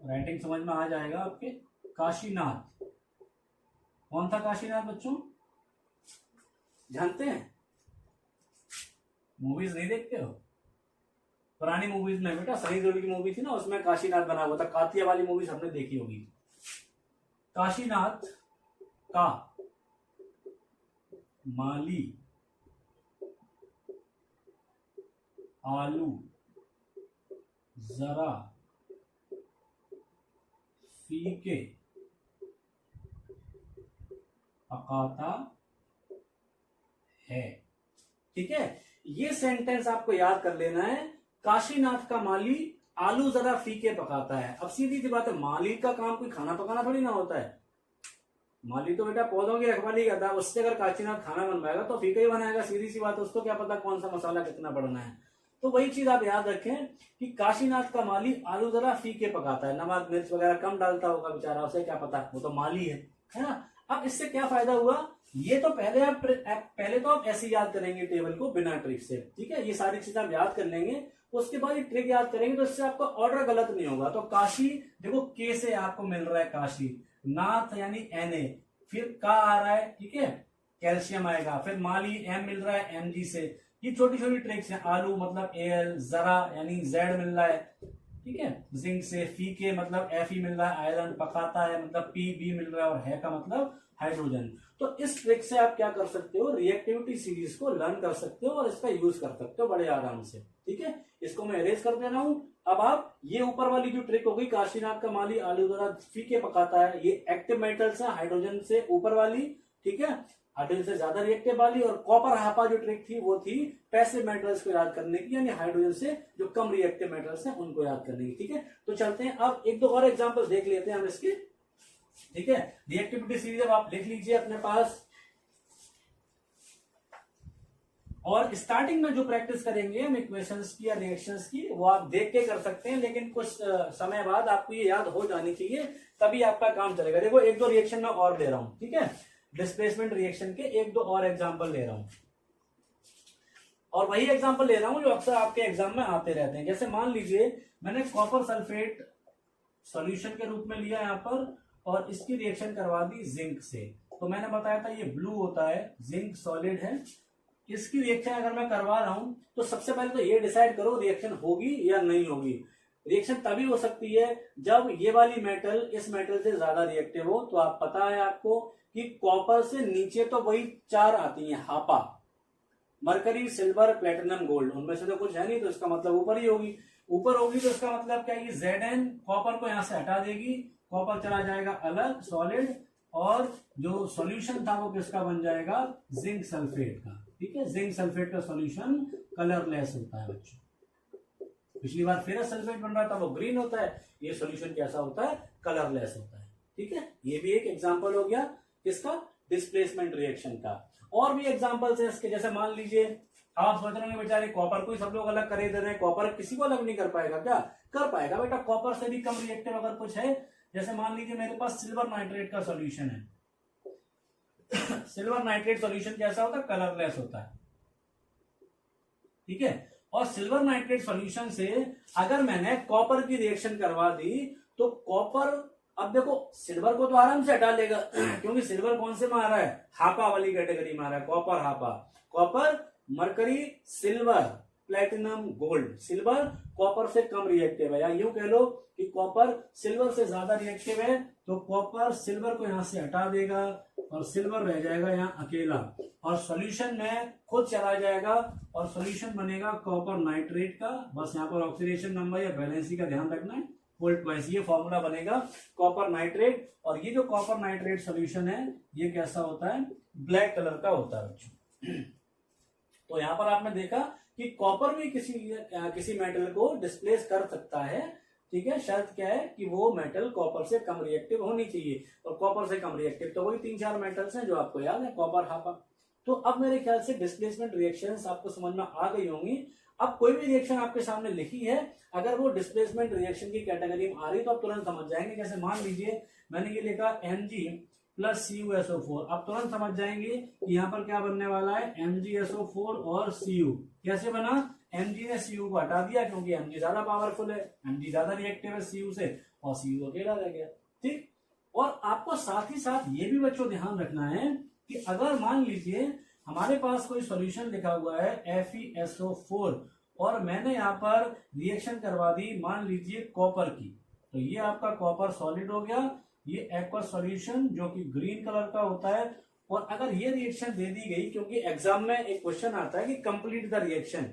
राइटिंग समझ में आ जाएगा आपके। काशीनाथ, कौन था काशीनाथ बच्चों? जानते हैं? मूवीज नहीं देखते हो? पुरानी मूवीज में बेटा सनी देओल की मूवी थी ना, उसमें काशीनाथ बना हुआ था। कातिया वाली मूवी सबने देखी होगी। काशीनाथ का माली आलू जरा फीके पकाता है, ठीक है। ये सेंटेंस आपको याद कर लेना है। काशीनाथ का माली आलू जरा फीके पकाता है। अब सीधी सी बात है, माली का काम कोई खाना पकाना थोड़ी ना होता है। माली तो बेटा पौधों की रखवाली करता है। उससे अगर काशीनाथ खाना बनवाएगा तो फीका ही बनाएगा, सीधी सी बात है। उसको क्या पता कौन सा मसाला कितना पड़ना है। तो वही चीज आप याद रखें कि काशीनाथ का माली आलू जरा फीके पकाता है। नमक मिर्च वगैरह कम डालता होगा बेचारा, उसे क्या पता, वो तो माली है ना। अब इससे क्या फायदा हुआ, ये तो पहले तो आप ऐसे याद करेंगे टेबल को बिना ट्रिक से, ठीक है। ये सारी चीजें आप याद कर लेंगे, उसके बाद ये ट्रिक याद करेंगे तो इससे आपका ऑर्डर गलत नहीं होगा। तो काशी देखो के से आपको मिल रहा है काशी, नाथ यानी Na, फिर का आ रहा है, ठीक है, कैल्शियम आएगा। फिर माली एम मिल रहा है Mg से। ये छोटी छोटी ट्रिक्स हैं। आलू मतलब Al, जरा यानी Z मिल रहा है, ठीक है, जिंक से। फीके मतलब Fe मिल रहा है, आयरन। पकाता है मतलब Pb मिल रहा है, और है का मतलब हाइड्रोजन। तो इस ट्रिक से आप क्या कर सकते हो, रिएक्टिविटी सीरीज को लर्न कर सकते हो और इसका यूज कर सकते हो बड़े आराम से, ठीक है। इसको मैं इरेज कर दे रहा हूं। अब आप ये ऊपर वाली जो ट्रिक हो गई, काशीनाथ का माली आलू जरा फीके पकाता है, ये एक्टिव मेटल्स है, हाइड्रोजन से ऊपर वाली, ठीक है, हाइड्रोजन से ज्यादा रिएक्टिव वाली। और कॉपर हापा जो ट्रिक थी वो थी पैसिव मेटल्स को याद करने की, यानी हाइड्रोजन से जो कम रिएक्टिव मेटल्स हैं उनको याद करने की, ठीक है। तो चलते हैं अब एक दो और एग्जांपल देख लेते हैं हम इसके, ठीक है। रिएक्टिविटी सीरीज अब आप लिख लीजिए अपने पास। और स्टार्टिंग में जो प्रैक्टिस करेंगे हम इक्वेशंस की या रिएक्शंस की, वो आप देख के कर सकते हैं, लेकिन कुछ समय बाद आपको ये याद हो जानी चाहिए, तभी आपका काम चलेगा। देखो एक दो रिएक्शन में और ले रहा हूं, ठीक है, डिस्प्लेसमेंट रिएक्शन के एक दो और एग्जांपल ले रहा हूं। और वही एग्जांपल ले रहा हूं जो अक्सर आपके एग्जाम में आते रहते हैं। जैसे मान लीजिए मैंने कॉपर सल्फेट सॉल्यूशन के रूप में लिया यहाँ पर और इसकी रिएक्शन करवा दी जिंक से। तो मैंने बताया था ये ब्लू होता है, जिंक सॉलिड है। इसकी रिएक्शन अगर मैं करवा रहा हूं तो सबसे पहले तो ये डिसाइड करो रिएक्शन होगी या नहीं होगी। रिएक्शन तभी हो सकती है जब ये वाली मेटल इस मेटल से ज्यादा रिएक्टिव हो। तो आप पता है आपको कि कॉपर से नीचे तो वही चार आती हैं हापा, मरकरी, सिल्वर, प्लेटिनम, गोल्ड, उनमें से तो कुछ है नहीं, तो इसका मतलब ऊपर ही होगी। ऊपर होगी तो इसका मतलब क्या है, Zn कॉपर को यहां से हटा देगी, कॉपर चला जाएगा अलग सॉलिड, और जो सॉल्यूशन था वो किसका बन जाएगा, जिंक सल्फेट का। ठीक है, जिंक सल्फेट का सॉल्यूशन कलरलेस होता है बच्चों। पिछली बार फेरस सल्फेट बन रहा था वो ग्रीन होता है, ये सॉल्यूशन कैसा होता है, कलरलेस होता है। ठीक है, ये भी एक एग्जांपल हो गया किसका, डिस्प्लेसमेंट रिएक्शन का। और भी एग्जांपल्स हैं इसके, जैसे मान लीजिए आप सोच रहे हैं बेचारे कॉपर को ही सब लोग अलग करे दे रहे हैं, कॉपर किसी को अलग नहीं कर पाएगा क्या, कर पाएगा बेटा। कॉपर से भी कम रिएक्टिव अगर कुछ है, जैसे मान लीजिए मेरे पास सिल्वर नाइट्रेट का सॉल्यूशन है। सिल्वर नाइट्रेट सॉल्यूशन कैसा होता है, कलरलेस होता है। ठीक है, और सिल्वर नाइट्रेट सॉल्यूशन से अगर मैंने कॉपर की रिएक्शन करवा दी तो कॉपर, अब देखो सिल्वर को तो आराम से हटा लेगा क्योंकि सिल्वर कौन से में आ रहा है, हापा वाली कैटेगरी में आ रहा है, कॉपर हापा। Copper, mercury, silver, platinum, gold. Silver copper से कम रिएक्टिव है, या यूं कह लो कि कॉपर सिल्वर से ज्यादा रिएक्टिव है, तो कॉपर सिल्वर को यहां से हटा देगा और सिल्वर रह जाएगा यहाँ अकेला, और सॉल्यूशन में खुद चला जाएगा और सॉल्यूशन बनेगा कॉपर नाइट्रेट का। बस यहाँ पर ऑक्सीडेशन नंबर या वैलेंसी का ध्यान रखना है, वोल्ट वाइज ये फॉर्मूला बनेगा कॉपर नाइट्रेट। और ये जो कॉपर नाइट्रेट सॉल्यूशन है ये कैसा होता है, ब्लैक कलर का होता है बच्चों। तो यहां पर आपने देखा कि कॉपर भी किसी मेटल को डिस्प्लेस कर सकता है। ठीक है, शर्त क्या है कि वो मेटल कॉपर से कम रिएक्टिव होनी चाहिए, और कॉपर से कम रिएक्टिव तो वही 3-4 मेटल्स हैं जो आपको याद है, कॉपर, हापा। तो अब मेरे ख्याल से डिस्प्लेसमेंट रिएक्शंस आपको समझ में आ गई होंगी। अब कोई भी रिएक्शन आपके सामने लिखी है, अगर वो डिस्प्लेसमेंट रिएक्शन की कैटेगरी में आ रही तो आप तुरंत समझ जाएंगे। जैसे मान लीजिए मैंने ये लिखा Mg प्लस CuSO4, आप तुरंत समझ जाएंगे कि यहाँ पर क्या बनने वाला है, MgSO4 और Cu। कैसे बना, Mg ने Cu को हटा दिया क्योंकि Mg ज्यादा पावरफुल है, Mg ज्यादा रिएक्टिव है Cu से, और Cu अकेला रह गया। ठीक, और आपको साथ ही साथ ये भी बच्चों ध्यान रखना है कि अगर मान लीजिए हमारे पास कोई सॉल्यूशन लिखा हुआ है FeSO4 और मैंने यहाँ पर रिएक्शन करवा दी मान लीजिए कॉपर की, तो ये आपका कॉपर सॉलिड हो गया, ये एक्वस सॉल्यूशन जो कि ग्रीन कलर का होता है। और अगर ये रिएक्शन दे दी गई, क्योंकि एग्जाम में एक क्वेश्चन आता है कि कंप्लीट द रिएक्शन,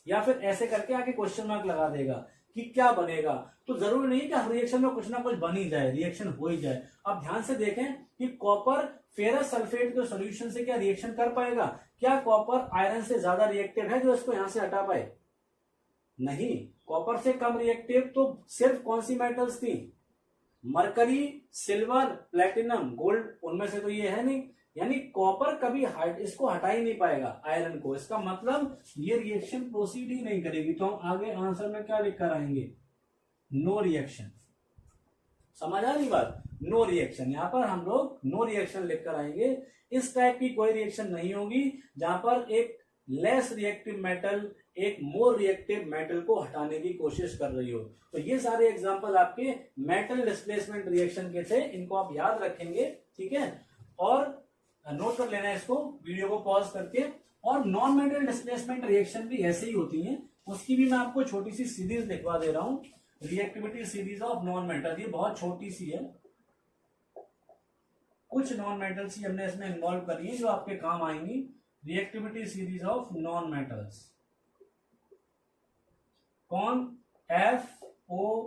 या फिर ऐसे करके आके क्वेश्चन मार्क लगा देगा कि क्या बनेगा, तो जरूरी नहीं कि हर रिएक्शन में कुछ ना कुछ बन ही जाए, रिएक्शन हो ही जाए। आप ध्यान से देखें कि कॉपर फेरस सल्फेट के सॉल्यूशन से क्या रिएक्शन कर पाएगा, क्या कॉपर आयरन से ज्यादा रिएक्टिव है जो इसको यहां से हटा पाए, नहीं। कॉपर से कम रिएक्टिव तो सिर्फ कौन सी मेटल्स थी, मरकरी, सिल्वर, प्लेटिनम, गोल्ड, उनमें से तो ये है नहीं। यानी कॉपर कभी इसको हटा ही नहीं पाएगा आयरन को, इसका मतलब ये रिएक्शन प्रोसीड ही नहीं करेगी। तो हम आगे आंसर में क्या लिख कर आएंगे, नो रिएक्शन। समझ आ रही बात, नो रिएक्शन, यहां पर हम लोग नो रिएक्शन लिख कर आएंगे। इस टाइप की कोई रिएक्शन नहीं होगी जहां पर एक लेस रिएक्टिव मेटल एक मोर रिएक्टिव मेटल को हटाने की कोशिश कर रही हो। तो ये सारे एग्जांपल आपके मेटल डिस्प्लेसमेंट रिएक्शन के थे, इनको आप याद रखेंगे। ठीक है, और नोट कर लेना है इसको, वीडियो को पॉज करके। और नॉन मेटल डिस्प्लेसमेंट रिएक्शन भी ऐसे ही होती हैं, उसकी भी मैं आपको छोटी सी सीरीज लिखवा दे रहा हूं, reactivity series of non metal. ये बहुत छोटी सी है, कुछ नॉन मेटल्स ही हमने इसमें इन्वॉल्व करी है जो आपके काम आएंगी। Reactivity series of non metals, कौन, FONClBr।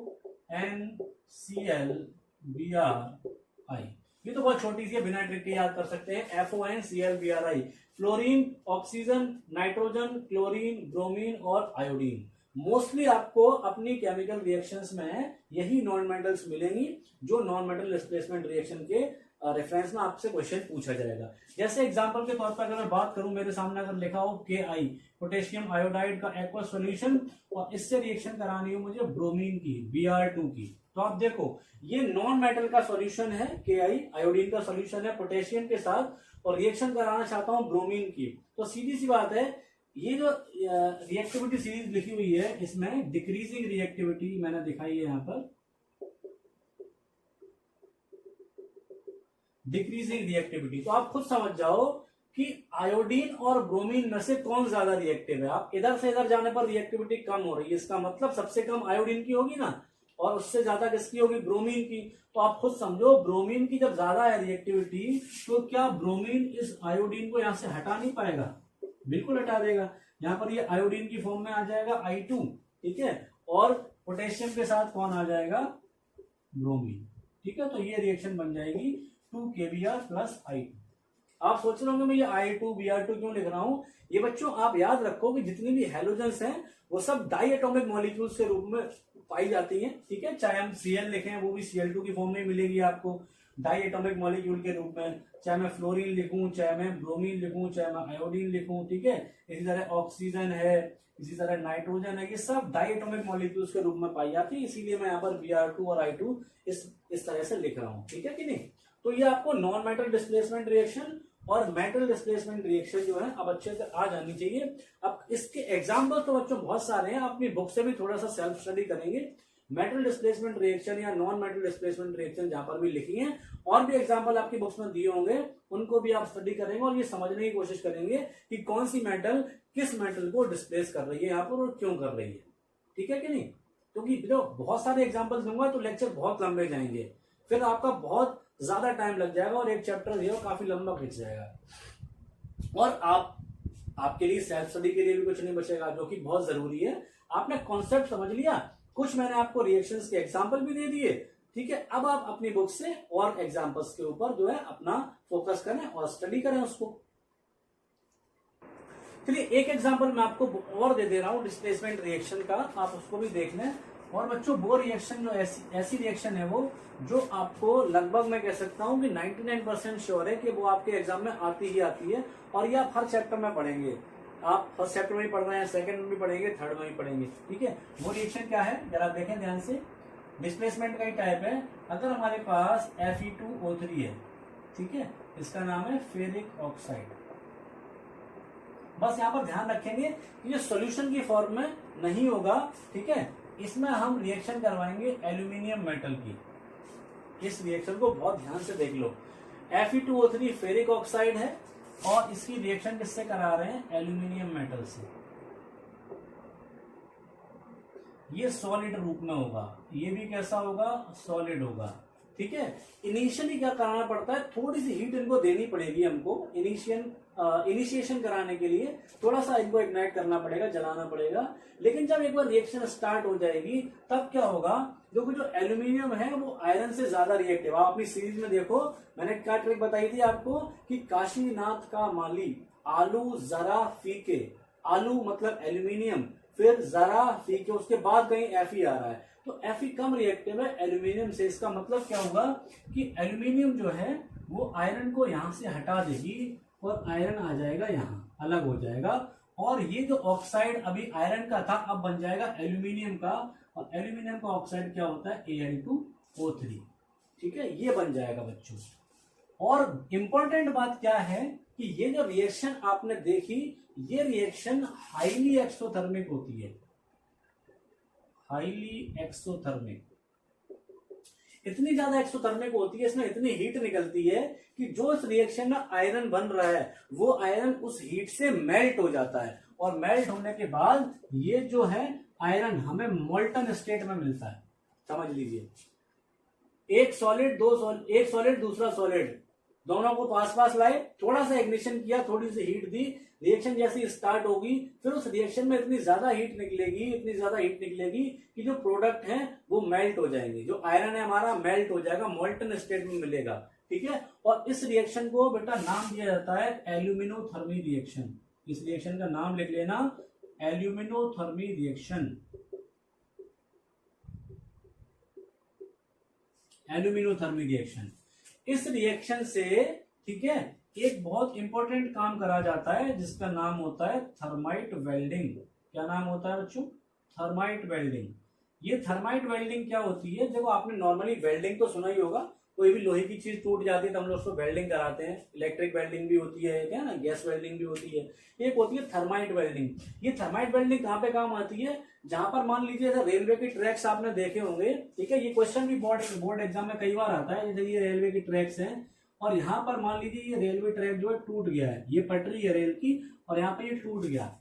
ये तो बहुत छोटी सी है, बिना ट्रिक के याद कर सकते हैं। FONClBr, fluorine, oxygen, nitrogen, chlorine, bromine और आयोडीन। मोस्टली आपको अपनी केमिकल रिएक्शंस में यही नॉन मेटल्स मिलेंगी जो नॉन मेटल डिस्प्लेसमेंट रिएक्शन के रेफरेंस में आपसे क्वेश्चन पूछा जाएगा। जैसे एग्जांपल के तौर पर अगर मैं बात करूं, मेरे सामने अगर लिखा हो Ki, पोटेशियम आयोडाइड का एक्वस सॉल्यूशन, और इससे रिएक्शन करानी हो मुझे ब्रोमीन की, Br2 की, तो आप देखो ये नॉन मेटल का सॉल्यूशन है, Ki आयोडीन का सॉल्यूशन है पोटेशियम के साथ, और रिएक्शन कराना चाहता हूं ब्रोमीन की। तो सीधी सी बात है, ये जो रिएक्टिविटी सीरीज लिखी हुई है इसमें डिक्रीजिंग रिएक्टिविटी मैंने दिखाई है यहाँ पर, डिक्रीजिंग रिएक्टिविटी। तो आप खुद समझ जाओ कि आयोडीन और ब्रोमीन में से कौन ज्यादा रिएक्टिव है। आप इधर से इधर जाने पर रिएक्टिविटी कम हो रही है, इसका मतलब सबसे कम आयोडीन की होगी ना, और उससे ज्यादा किसकी होगी, ब्रोमीन की। तो आप खुद समझो ब्रोमीन की जब ज्यादा है रिएक्टिविटी, तो क्या ब्रोमीन इस आयोडीन को यहां से हटा नहीं पाएगा, बिल्कुल हटा देगा। यहाँ पर ये आयोडीन की फॉर्म में आ जाएगा I2, ठीक है, और पोटेशियम के साथ कौन आ जाएगा, ब्रोमीन, ठीक है। तो ये रिएक्शन बन जाएगी 2KBr प्लस I2। आप सोच रहे होंगे मैं ये I2 Br2 क्यों लिख रहा हूं। ये बच्चों आप याद रखो कि जितनी भी हैलोजेंस हैं वो सब डाई एटॉमिक मॉलिक्यूल्स के रूप में पाई जाती हैं, ठीक है। चाहे हम Cl लिखें वो भी Cl2 की फॉर्म में मिलेगी आपको डाई एटॉमिक मॉलिक्यूल के रूप में, चाहे मैं फ्लोरीन लिखूं, चाहे मैं ब्रोमीन लिखूं, चाहे मैं आयोडीन लिखूं, ठीक है। इसी तरह ऑक्सीजन है, इसी तरह नाइट्रोजन है, ये सब डाई एटॉमिक मॉलिक्यूल्स के रूप में पाई जाती है, इसीलिए मैं यहाँ पर Br2 और I2 इस तरह से लिख रहा हूं, ठीक है कि नहीं। तो ये आपको नॉन मेटल डिस्प्लेसमेंट रिएक्शन और मेटल डिस्प्लेसमेंट रिएक्शन जो है अब अच्छे से आ जानी चाहिए। अब इसके एग्जाम्पल तो बच्चों बहुत सारे हैं, अपनी बुक से भी थोड़ा सा सेल्फ स्टडी करेंगे। मेटल डिस्प्लेसमेंट रिएक्शन या नॉन मेटल डिस्प्लेसमेंट रिएक्शन जहां पर भी लिखी है, और भी एग्जाम्पल आपकी बुक्स में दिए होंगे, उनको भी आप स्टडी करेंगे और ये समझने की कोशिश करेंगे कि कौन सी मेटल किस मेटल को डिस्प्लेस कर रही है यहाँ पर और क्यों कर रही है, ठीक है कि नहीं। क्योंकि जो बहुत सारे एग्जाम्पल दूंगा तो लेक्चर बहुत लंबे जाएंगे, फिर आपका बहुत ज्यादा टाइम लग जाएगा और एक चैप्टर जो काफी लंबा खिंच जाएगा, और आपके लिए सेल्फ स्टडी के लिए भी कुछ नहीं बचेगा, जो कि बहुत जरूरी है। आपने कॉन्सेप्ट समझ लिया, कुछ मैंने आपको रिएक्शंस के एग्जाम्पल भी दे दिए, ठीक है। अब आप अपनी बुक से और एग्जाम्पल्स के ऊपर जो है अपना फोकस करें और स्टडी करें उसको। चलिए एक एग्जाम्पल मैं आपको और दे दे रहा हूं डिस्प्लेसमेंट रिएक्शन का, आप उसको भी देख लें। और बच्चों वो रिएक्शन जो ऐसी रिएक्शन है वो जो आपको लगभग मैं कह सकता हूं कि 99% श्योर है कि वो आपके एग्जाम में आती ही आती है, और ये आप हर चैप्टर में पढ़ेंगे। आप फर्स्ट चैप्टर में भी पढ़ रहे हैं, सेकंड में भी पढ़ेंगे, थर्ड में भी पढ़ेंगे, ठीक है। वो रिएक्शन क्या है जरा देखें ध्यान से। डिस्प्लेसमेंट का ही टाइप है। अगर हमारे पास Fe2O3 है, ठीक है, इसका नाम है फेरिक ऑक्साइड। बस यहाँ पर ध्यान रखेंगे कि ये सॉल्यूशन की फॉर्म में नहीं होगा, ठीक है। इसमें हम रिएक्शन करवाएंगे एल्यूमिनियम मेटल की। इस रिएक्शन को बहुत ध्यान से देख लो। Fe2O3 फेरिक ऑक्साइड है और इसकी रिएक्शन किससे करा रहे हैं, एल्यूमिनियम मेटल से। ये सॉलिड रूप में होगा, ये भी कैसा होगा, सॉलिड होगा, ठीक है। इनिशियली क्या कराना पड़ता है, थोड़ी सी हीट इनको देनी पड़ेगी हमको इनिशिएशन कराने के लिए, थोड़ा सा इनको इग्नाइट करना पड़ेगा, जलाना पड़ेगा। लेकिन जब एक बार रिएक्शन स्टार्ट हो जाएगी तब क्या होगा, जो एल्यूमिनियम है वो आयरन से ज्यादा रिएक्टिव। आप अपनी सीरीज में देखो, मैंने क्या ट्रिक बताई थी आपको कि काशीनाथ का माली आलू जरा फीके, आलू मतलब एल्यूमिनियम, फिर जरा फीके, उसके बाद कहीं Fe आ रहा है, तो Fe कम रिएक्टिव है एल्यूमिनियम से। इसका मतलब क्या होगा कि एल्यूमिनियम जो है वो आयरन को यहां से हटा देगी और आयरन आ जाएगा यहाँ, अलग हो जाएगा। और ये जो ऑक्साइड अभी आयरन का था अब बन जाएगा एल्यूमिनियम का, और एल्यूमिनियम का ऑक्साइड क्या होता है, Al2O3, ठीक है, ये बन जाएगा बच्चों। और इंपॉर्टेंट बात क्या है कि ये जो रिएक्शन आपने देखी, ये रिएक्शन हाईली एक्सोथर्मिक होती है, हाईली एक्सोथर्मिक। इतनी ज्यादा एक्सोथर्मिक होती है, इसमें इतनी हीट निकलती है कि जो इस रिएक्शन में आयरन बन रहा है वो आयरन उस हीट से मेल्ट हो जाता है, और मेल्ट होने के बाद ये जो है आयरन हमें मोल्टन स्टेट में मिलता है। समझ लीजिए, एक सॉलिड दूसरा सॉलिड, दोनों को पास पास लाए, थोड़ा सा इग्निशन किया, थोड़ी सी हीट दी, रिएक्शन जैसी स्टार्ट होगी, फिर उस रिएक्शन में इतनी ज्यादा हीट निकलेगी कि जो प्रोडक्ट है वो मेल्ट हो जाएंगे, जो आयरन है हमारा मेल्ट हो जाएगा, मोल्टन स्टेट में मिलेगा, ठीक है। और इस रिएक्शन को बेटा नाम दिया जाता है एल्यूमिनोथर्मी रिएक्शन। इस रिएक्शन का नाम लिख लेना, एल्यूमिनोथर्मी रिएक्शन, एल्यूमिनोथर्मी रिएक्शन। इस रिएक्शन से, ठीक है, एक बहुत इंपॉर्टेंट काम करा जाता है जिसका नाम होता है थर्माइट वेल्डिंग। क्या नाम होता है बच्चों, थर्माइट वेल्डिंग। ये थर्माइट वेल्डिंग क्या होती है, जब आपने नॉर्मली वेल्डिंग तो सुना ही होगा, कोई भी लोहे की चीज टूट जाती है तो हम लोग उसको वेल्डिंग कराते हैं। इलेक्ट्रिक वेल्डिंग भी होती है, क्या ना, गैस वेल्डिंग भी होती है। एक होती है थर्माइट वेल्डिंग। ये थर्माइट वेल्डिंग कहाँ पे काम आती है? जहां पर मान लीजिए रेलवे के ट्रैक्स आपने देखे होंगे, ठीक है, ये क्वेश्चन भी बोर्ड एग्जाम में कई बार आता है। जैसे ये रेलवे की ट्रैक्स हैं और यहाँ पर मान लीजिए ये रेलवे ट्रैक जो है टूट गया है, ये पटरी है रेल की और यहाँ पे ये टूट गया,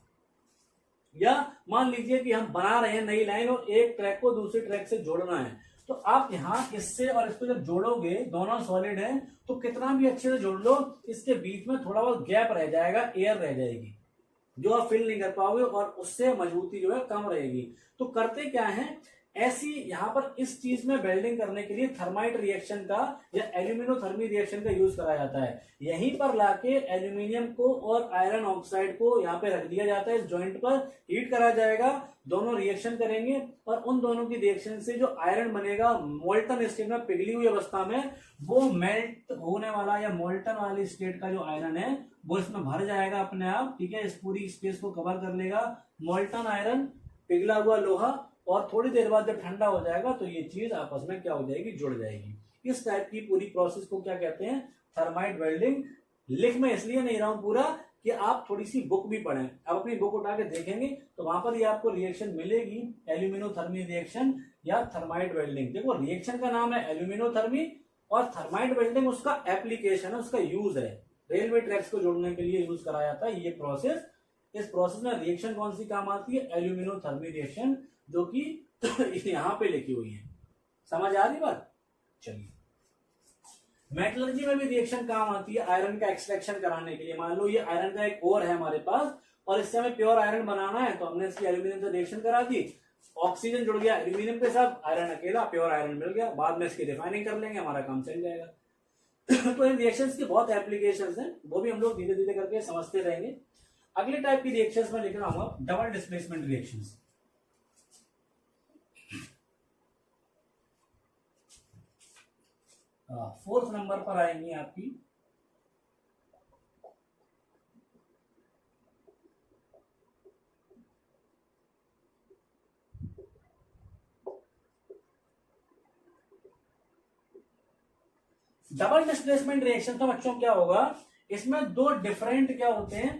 या मान लीजिए कि हम बना रहे हैं नई लाइन और एक ट्रैक को दूसरे ट्रैक से जोड़ना है, तो आप यहाँ इससे और इसको जब जोड़ोगे, दोनों सॉलिड हैं, तो कितना भी अच्छे से जोड़ लो, इसके बीच में थोड़ा बहुत गैप रह जाएगा, एयर रह जाएगी, जो आप फिल नहीं कर पाओगे और उससे मजबूती जो है कम रहेगी। तो करते क्या है, ऐसी यहाँ पर इस चीज में वेल्डिंग करने के लिए थर्माइट रिएक्शन का या एल्यूमिनोथर्मी रिएक्शन का यूज करा जाता है। यहीं पर लाके एल्यूमिनियम को और आयरन ऑक्साइड को यहाँ पे रख दिया जाता है, इस जॉइंट पर हीट करा जाएगा, दोनों रिएक्शन करेंगे और उन दोनों की रिएक्शन से जो आयरन बनेगा मोल्टन स्टेट में, पिघली हुई अवस्था में, वो मेल्ट होने वाला या मोल्टन वाली स्टेट का जो आयरन है वो इसमें भर जाएगा अपने आप, ठीक है, इस पूरी स्पेस को कवर कर लेगा मोल्टन आयरन, पिघला हुआ लोहा, और थोड़ी देर बाद जब ठंडा हो जाएगा तो ये चीज आपस में क्या हो जाएगी, जुड़ जाएगी। इस टाइप की पूरी प्रोसेस को क्या कहते हैं, थर्माइट वेल्डिंग। लिख मैं इसलिए नहीं रहा हूं पूरा कि आप थोड़ी सी बुक भी पढ़ें, आप अपनी बुक उठा के देखेंगे तो वहां पर ये आपको रिएक्शन मिलेगी, एल्यूमिनोथर्मी रिएक्शन या थर्माइट वेल्डिंग। देखो रिएक्शन का नाम है एल्यूमिनोथर्मी और थर्माइट वेल्डिंग उसका एप्लीकेशन है, उसका यूज है, रेलवे ट्रैक्स को जोड़ने के लिए यूज कराया जाता है ये प्रोसेस। इस प्रोसेस में रिएक्शन कौन सी काम आती है, एल्यूमिनोथर्मी रिएक्शन, जो कि यहां पे लिखी हुई है। समझ आ रही बात? चलिए, मेटलर्जी में भी रिएक्शन काम आती है आयरन का एक्सट्रैक्शन कराने के लिए। मान लो ये आयरन का एक ओर है हमारे पास और इससे हमें प्योर आयरन बनाना है, तो हमने इसकी एल्यूमिनियम से रिएक्शन करा दी, ऑक्सीजन जुड़ गया एल्यूमिनियम के साथ, आयरन अकेला, प्योर आयरन मिल गया, बाद में इसकी रिफाइनिंग कर लेंगे, हमारा काम चल जाएगा। तो इन रिएक्शंस के बहुत एप्लीकेशंस हैं, वो भी हम लोग धीरे धीरे करके समझते रहेंगे। अगले टाइप की रिएक्शंस में लिख रहा हूं double displacement reactions. Fourth number पर आएंगी आपकी डबल डिस्प्लेसमेंट रिएक्शन। तो बच्चों क्या होगा, इसमें दो डिफरेंट क्या होते हैं,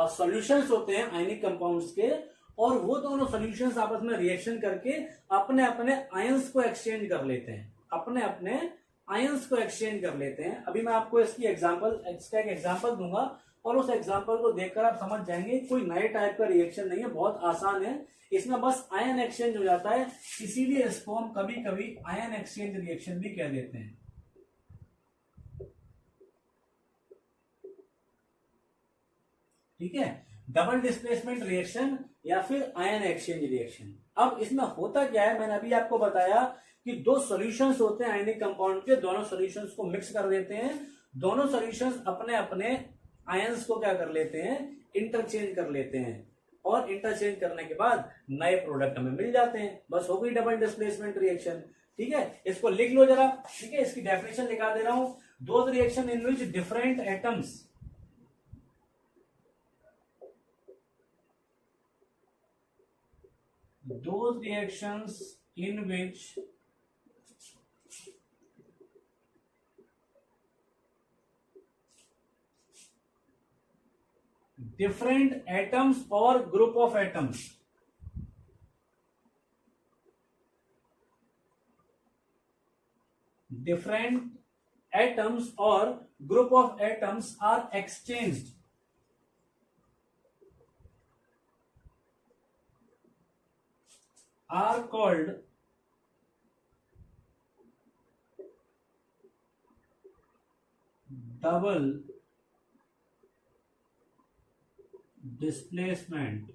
सॉल्यूशंस होते हैं आयनिक कंपाउंड्स के, और वो दोनों सॉल्यूशंस आपस में रिएक्शन करके अपने अपने आयंस को एक्सचेंज कर लेते हैं, अपने अपने आयंस को एक्सचेंज कर लेते हैं। अभी मैं आपको इसका एक एग्जांपल दूंगा और उस एग्जांपल को देखकर आप समझ जाएंगे, कोई नए टाइप का रिएक्शन नहीं है, बहुत आसान है, इसमें बस आयन एक्सचेंज हो जाता है, इसीलिए इसको हम कभी कभी आयन एक्सचेंज रिएक्शन भी कह देते हैं। ठीक है, डबल डिस्प्लेसमेंट रिएक्शन या फिर आयन एक्सचेंज रिएक्शन। अब इसमें होता क्या है, मैंने अभी आपको बताया कि दो सॉल्यूशंस होते हैं आयनिक कंपाउंड के, दोनों सॉल्यूशंस को मिक्स कर देते हैं, दोनों सॉल्यूशंस अपने अपने आयंस को क्या कर लेते हैं, इंटरचेंज कर लेते हैं, और इंटरचेंज करने के बाद नए प्रोडक्ट हमें मिल जाते हैं। बस हो गई डबल डिस्प्लेसमेंट रिएक्शन। ठीक है, इसको लिख लो जरा, ठीक है, इसकी डेफिनेशन लिखा दे रहा हूं, those reaction in which different atoms those reactions in which different atoms or group of atoms are exchanged are called double displacement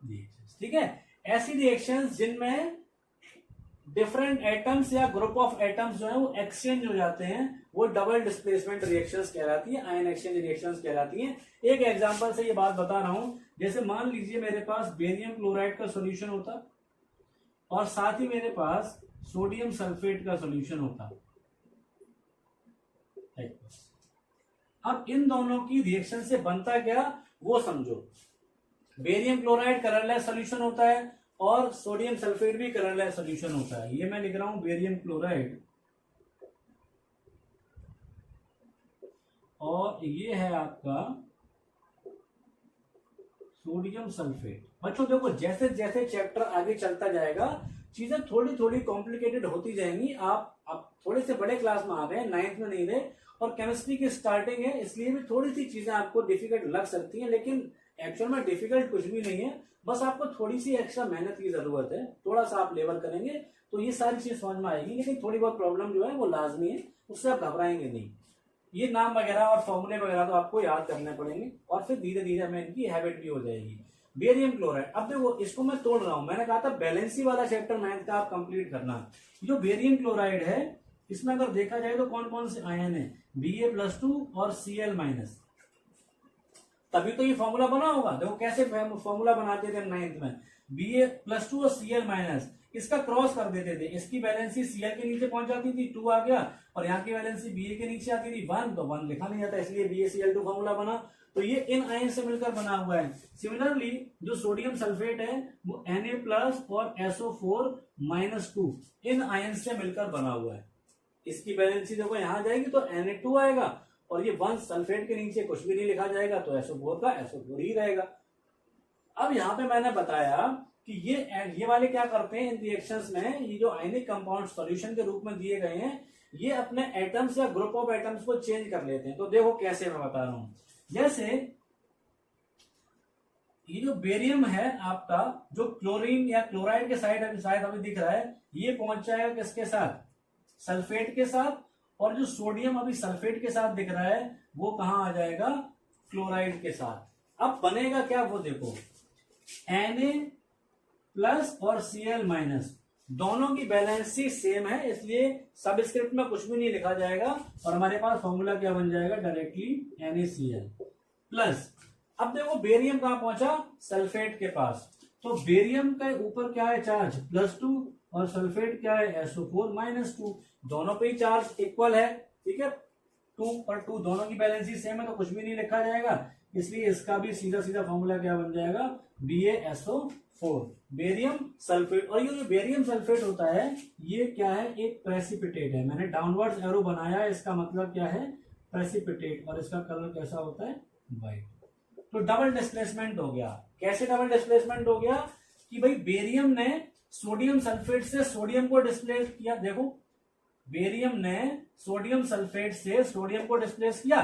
reactions. ठीक है, ऐसी रिएक्शंस जिनमें डिफरेंट एटम्स या ग्रुप ऑफ एटम्स जो है वो एक्सचेंज हो जाते हैं, वो डबल डिस्प्लेसमेंट रिएक्शंस कहलाती है, आयन एक्सचेंज रिएक्शंस कहलाती हैं। एक एग्जांपल से ये बात बता रहा हूं, जैसे मान लीजिए मेरे पास बेरियम क्लोराइड का सॉल्यूशन होता और साथ ही मेरे पास सोडियम सल्फेट का सॉल्यूशन होता। अब इन दोनों की रिएक्शन से बनता क्या वो समझो। बेरियम क्लोराइड कलरलेस सॉल्यूशन होता है और सोडियम सल्फेट भी कलरलेस सोल्यूशन होता है। ये मैं लिख रहा हूं बेरियम क्लोराइड, और ये है आपका सोडियम सल्फेट। बच्चों देखो जैसे जैसे चैप्टर आगे चलता जाएगा चीजें थोड़ी थोड़ी कॉम्प्लिकेटेड होती जाएंगी। आप थोड़े से बड़े क्लास में आ गए, 9th में नहीं रहे, और केमिस्ट्री की स्टार्टिंग है, इसलिए भी थोड़ी सी चीजें आपको डिफिकल्ट लग सकती हैं, लेकिन एक्चुअल में डिफिकल्ट कुछ भी नहीं है। बस आपको थोड़ी सी एक्स्ट्रा मेहनत की जरूरत है, थोड़ा सा आप लेबर करेंगे तो ये सारी चीज समझ में आएगी। लेकिन थोड़ी बहुत प्रॉब्लम जो है वो लाजमी है, उससे आप घबराएंगे नहीं। ये नाम वगैरह और फॉर्मूले वगैरह तो आपको याद करने पड़ेंगे, और फिर धीरे धीरे हमें इनकी हैबिट भी हो जाएगी। बेरियम क्लोराइड, अब देखो इसको मैं तोड़ रहा हूं, मैंने कहा था बैलेंसी वाला चैप्टर 9th का आप कंप्लीट करना। जो बेरियम क्लोराइड है इसमें अगर देखा जाए तो कौन कौन से आयन है, Ba+2 और Cl-, तभी तो ये फॉर्मूला बना होगा। देखो कैसे फॉर्मूला बनाते थे 9th में, Ba+2 और Cl-, इसका क्रॉस कर देते थे, इसकी वैलेंसी Cl के नीचे पहुंच जाती थी 2 आ गया, और यहाँ की वैलेंसी Ba के नीचे आती थी 1, तो 1 लिखा नहीं जाता, इसलिए BaCl2 फॉर्मूला बना। तो ये इन आयन से मिलकर बना हुआ है। सिमिलरली जो सोडियम सल्फेट है वो Na+ और SO4-2 इन आयन से मिलकर बना हुआ है। इसकी वैलेंसी देखो यहां आ जाएगी तो Na2 आएगा, और ये 1 सल्फेट के नीचे कुछ भी नहीं लिखा जाएगा, तो SO4 का SO4 ही रहेगा। अब यहाँ पे मैंने बताया कि ये वाले क्या करते हैं इन रिएक्शंस में, ये जो आयनिक कंपाउंड सॉल्यूशन के रूप में दिए गए हैं, ये अपने एटम्स या ग्रुप ऑफ एटम्स को चेंज कर लेते हैं। तो देखो कैसे मैं बता रहा हूं, जैसे ये जो बेरियम है आपका, जो क्लोरीन या क्लोराइड के साइड शायद अभी दिख रहा है, ये पहुंच जाएगा किसके साथ, सल्फेट के साथ, और जो सोडियम अभी सल्फेट के साथ दिख रहा है वो कहां आ जाएगा, क्लोराइड के साथ। अब बनेगा क्या वो देखो, Na+ और Cl-, दोनों की बैलेंसी सेम है, इसलिए सबस्क्रिप्ट में कुछ भी नहीं लिखा जाएगा, और हमारे पास फॉर्मूला क्या बन जाएगा, डायरेक्टली NaCl+। अब देखो बेरियम कहां पहुंचा, सल्फेट के पास, तो बेरियम के ऊपर क्या है चार्ज, +2, और सल्फेट क्या है, SO4-2, दोनों पे ही चार्ज इक्वल है, ठीक है, 2 और 2 दोनों की बैलेंसी सेम है, तो कुछ भी नहीं लिखा जाएगा, इसलिए इसका भी सीधा सीधा फॉर्मूला क्या बन जाएगा, BaSO4, बेरियम सल्फेट। और ये जो बेरियम सल्फेट होता है ये क्या है, एक प्रेसिपिटेट है, मैंने डाउनवर्ड्स एरो बनाया है, इसका मतलब क्या है, प्रेसिपिटेट, और इसका कलर कैसा होता है, व्हाइट। तो डबल डिस्प्लेसमेंट हो गया। कैसे डबल डिस्प्लेसमेंट हो गया कि भाई बेरियम ने सोडियम सल्फेट से सोडियम को डिस्प्लेस किया, देखो बेरियम ने सोडियम सल्फेट से सोडियम को डिस्प्लेस किया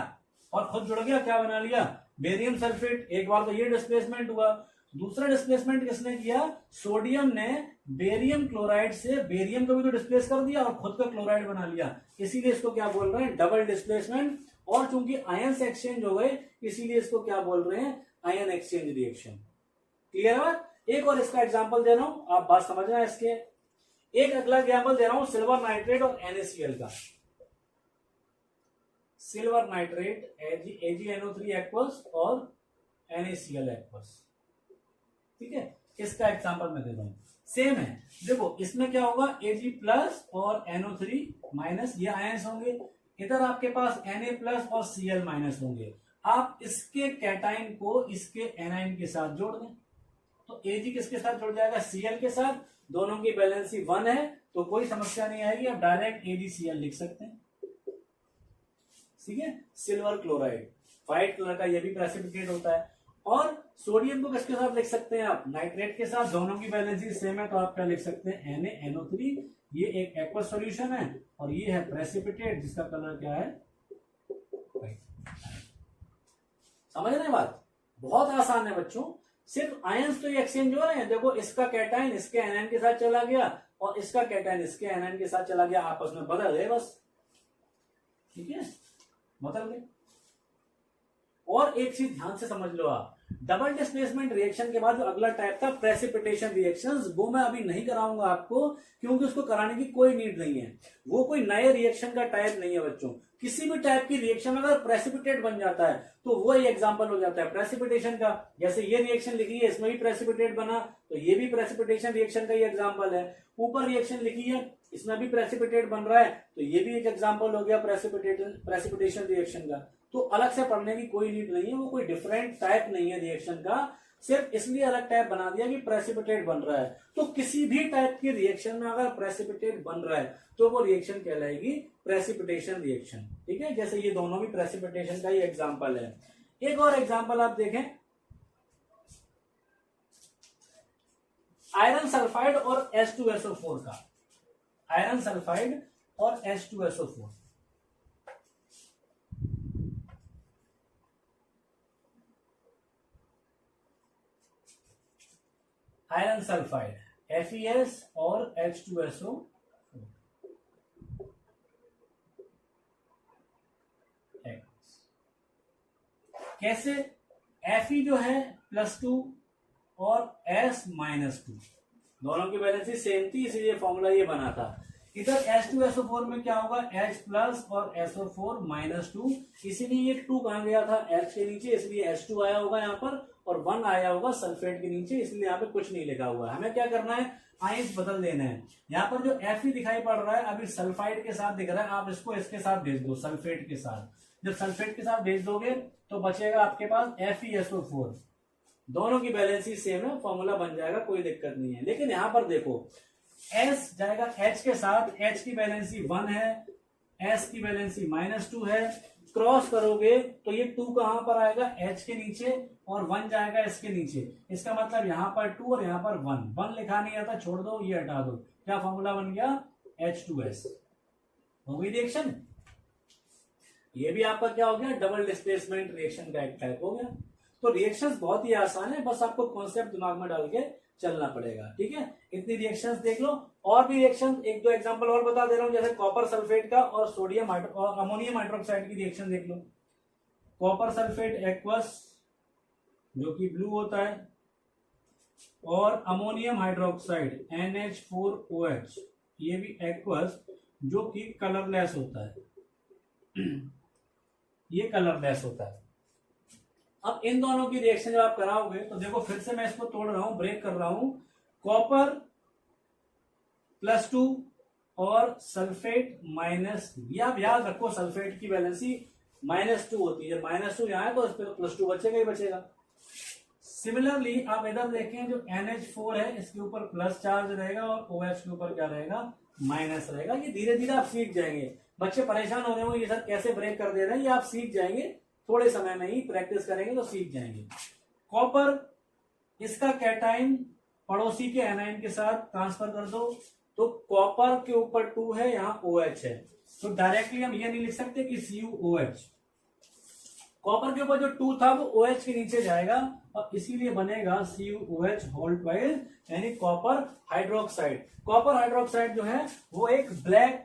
और खुद जुड़ गया, क्या बना लिया, बेरियम सल्फेट। एक बार तो ये डिस्प्लेसमेंट हुआ, दूसरा डिस्प्लेसमेंट किसने किया, सोडियम ने बेरियम क्लोराइड से बेरियम को भी तो डिस्प्लेस कर दिया और खुद का क्लोराइड बना लिया, इसीलिए इसको क्या बोल रहे हैं, डबल डिस्प्लेसमेंट। और चूंकि आयंस एक्सचेंज हो गए इसीलिए इसको क्या बोल रहे हैं, आयन एक्सचेंज रिएक्शन। क्लियर है? एक और इसका एग्जांपल दे रहा हूं, आप बात समझना है इसके। एक अगला एग्जांपल दे रहा हूं सिल्वर नाइट्रेट और NaCl का। सिल्वर नाइट्रेट AgNO3 एक्वस और NaCl एक्वस, ठीक है, इसका एग्जांपल मैं दे रहा हूं, सेम है। देखो इसमें क्या होगा, Ag+ और NO3-, ये आयंस होंगे, इधर आपके पास Na+ और Cl- होंगे। आप इसके कैटाइन को इसके एनाइन के साथ जोड़ दें, तो Ag किसके साथ जुड़ जाएगा, Cl के साथ, दोनों की बैलेंसी 1 है, तो कोई समस्या नहीं आएगी, आप डायरेक्ट AgCl लिख सकते हैं, ठीक है। सिल्वर क्लोराइड, व्हाइट कलर का, ये भी प्रेसिपिटेट होता है। और सोडियम को किसके साथ लिख सकते हैं आप, नाइट्रेट के साथ, दोनों की बैलेंसी सेम है, तो आप क्या लिख सकते हैं, NaNO3, ये एक एक्वस सॉल्यूशन है, और ये है प्रेसिपिटेट जिसका कलर क्या है, व्हाइट। समझ रहे बात, बहुत आसान है बच्चों, सिर्फ आयंस तो ये एक्सचेंज हो रहे हैं। देखो इसका कैटाइन इसके एनाइन के साथ चला गया और इसका कैटाइन इसके एनाइन के साथ चला गया, आपस में बदल गए बस, ठीक है, बदल गए। और एक चीज ध्यान से समझ लो आप, डबल डिस्प्लेसमेंट रिएक्शन के बाद जो अगला टाइप था प्रेसिपिटेशन रिएक्शंस, वो मैं अभी नहीं कराऊंगा आपको, क्योंकि उसको कराने की कोई नीड नहीं है, वो कोई नए रिएक्शन का टाइप नहीं है बच्चों। किसी भी टाइप की रिएक्शन अगर प्रेसिपिटेट बन जाता है तो वो ही एग्जांपल हो जाता है प्रेसिपिटेशन का। जैसे ये रिएक्शन लिखी है, इसमें भी प्रेसिपिटेट बना, तो ये भी प्रेसिपिटेशन रिएक्शन का ही एग्जांपल है। ऊपर रिएक्शन लिखी है, इसमें भी प्रेसिपिटेट बन रहा है, तो ये भी एक एग्जांपल हो गया प्रेसिपिटेशन रिएक्शन का। तो अलग से पढ़ने की कोई नीड नहीं है, वो कोई डिफरेंट टाइप नहीं है रिएक्शन का, सिर्फ इसलिए अलग टाइप बना दिया कि प्रेसिपिटेट बन रहा है। तो किसी भी टाइप की रिएक्शन में अगर प्रेसिपिटेट बन रहा है तो वो रिएक्शन कहलाएगी प्रेसिपिटेशन रिएक्शन। ठीक है, जैसे ये दोनों भी प्रेसिपिटेशन का ही एग्जाम्पल है। एक और एग्जाम्पल आप देखें, आयरन सल्फाइड और H2SO4 का। आयरन सल्फाइड और H2SO4, आयरन सल्फाइड FeS और H2SO4। कैसे? Fe जो है +2 और S -2, दोनों की वैलेंसी सेम थी, इसीलिए फॉर्मूला ये बना था। इधर H2SO4 में क्या होगा, H+ और SO4 -2, इसीलिए ये 2 कहां गया था, H के नीचे, इसलिए H2 आया होगा यहाँ पर, और 1 आया होगा सल्फेट के नीचे, इसलिए यहाँ पे कुछ नहीं लिखा हुआ है। हमें क्या करना है, आइंस बदल देना है। यहाँ पर जो Fe दिखाई पड़ रहा है अभी सल्फाइड के साथ दिख रहा है, आप इसको इसके साथ भेज दो, सल्फेट के साथ। जब सल्फेट के साथ भेज दोगे तो बचेगा आपके पास FeSO4, दोनों की बैलेंसी सेम है, फॉर्मूला बन जाएगा, कोई दिक्कत नहीं है। लेकिन यहां पर देखो, S जाएगा H के साथ, H की बैलेंसी 1 है, S की बैलेंसी -2 है, क्रॉस करोगे तो ये 2 कहां पर आएगा, H के नीचे, और 1 जाएगा इसके नीचे। इसका मतलब यहां पर 2 और यहां पर 1 लिखा नहीं आता, छोड़ दो, ये हटा दो, क्या फॉर्मूला बन गया, H2S। हो गई रिएक्शन। ये भी आपका क्या हो गया, डबल डिस्प्लेसमेंट रिएक्शन का एक टाइप हो गया। तो रिएक्शंस बहुत ही आसान है, बस आपको कॉन्सेप्ट दिमाग में डाल के चलना पड़ेगा। ठीक है, इतनी रिएक्शंस देख लो। और भी रिएक्शन, एक दो एग्जांपल और बता दे रहा हूं, जैसे कॉपर सल्फेट का और सोडियम और अमोनियम हाइड्रोक्साइड की रिएक्शन देख लो। कॉपर सल्फेट एक्वस जो कि ब्लू होता है, और अमोनियम हाइड्रोक्साइड NH4OH ये भी एक्वस जो कि कलरलेस होता है ये कलरलेस होता है। अब इन दोनों की रिएक्शन जब आप कराओगे तो देखो, फिर से मैं इसको तोड़ रहा हूं, ब्रेक कर रहा हूं। कॉपर +2 और सल्फेट -2, ये आप याद रखो, सल्फेट की वैलेंसी -2 होती है। -2 यहां है तो इस पर +2 बचेगा ही बचेगा। सिमिलरली आप इधर देखें, जो NH4 है इसके ऊपर प्लस चार्ज रहेगा और OH के ऊपर क्या रहेगा, माइनस रहेगा। ये धीरे धीरे आप सीख जाएंगे। बच्चे परेशान हो रहे हो, ये सर कैसे ब्रेक कर दे रहे हैं, ये आप सीख जाएंगे, थोड़े समय में ही प्रैक्टिस करेंगे तो सीख जाएंगे। कॉपर, इसका कैटाइन पड़ोसी के एनाइन के साथ ट्रांसफर कर दो, तो कॉपर के ऊपर 2 है, यहां OH है, तो डायरेक्टली हम ये नहीं लिख सकते कि CuOH। कॉपर के ऊपर जो 2 था वो OH के नीचे जाएगा और इसीलिए बनेगा CuOH, यानी कॉपर हाइड्रोक्साइड। कॉपर हाइड्रोक्साइड जो है वो एक ब्लैक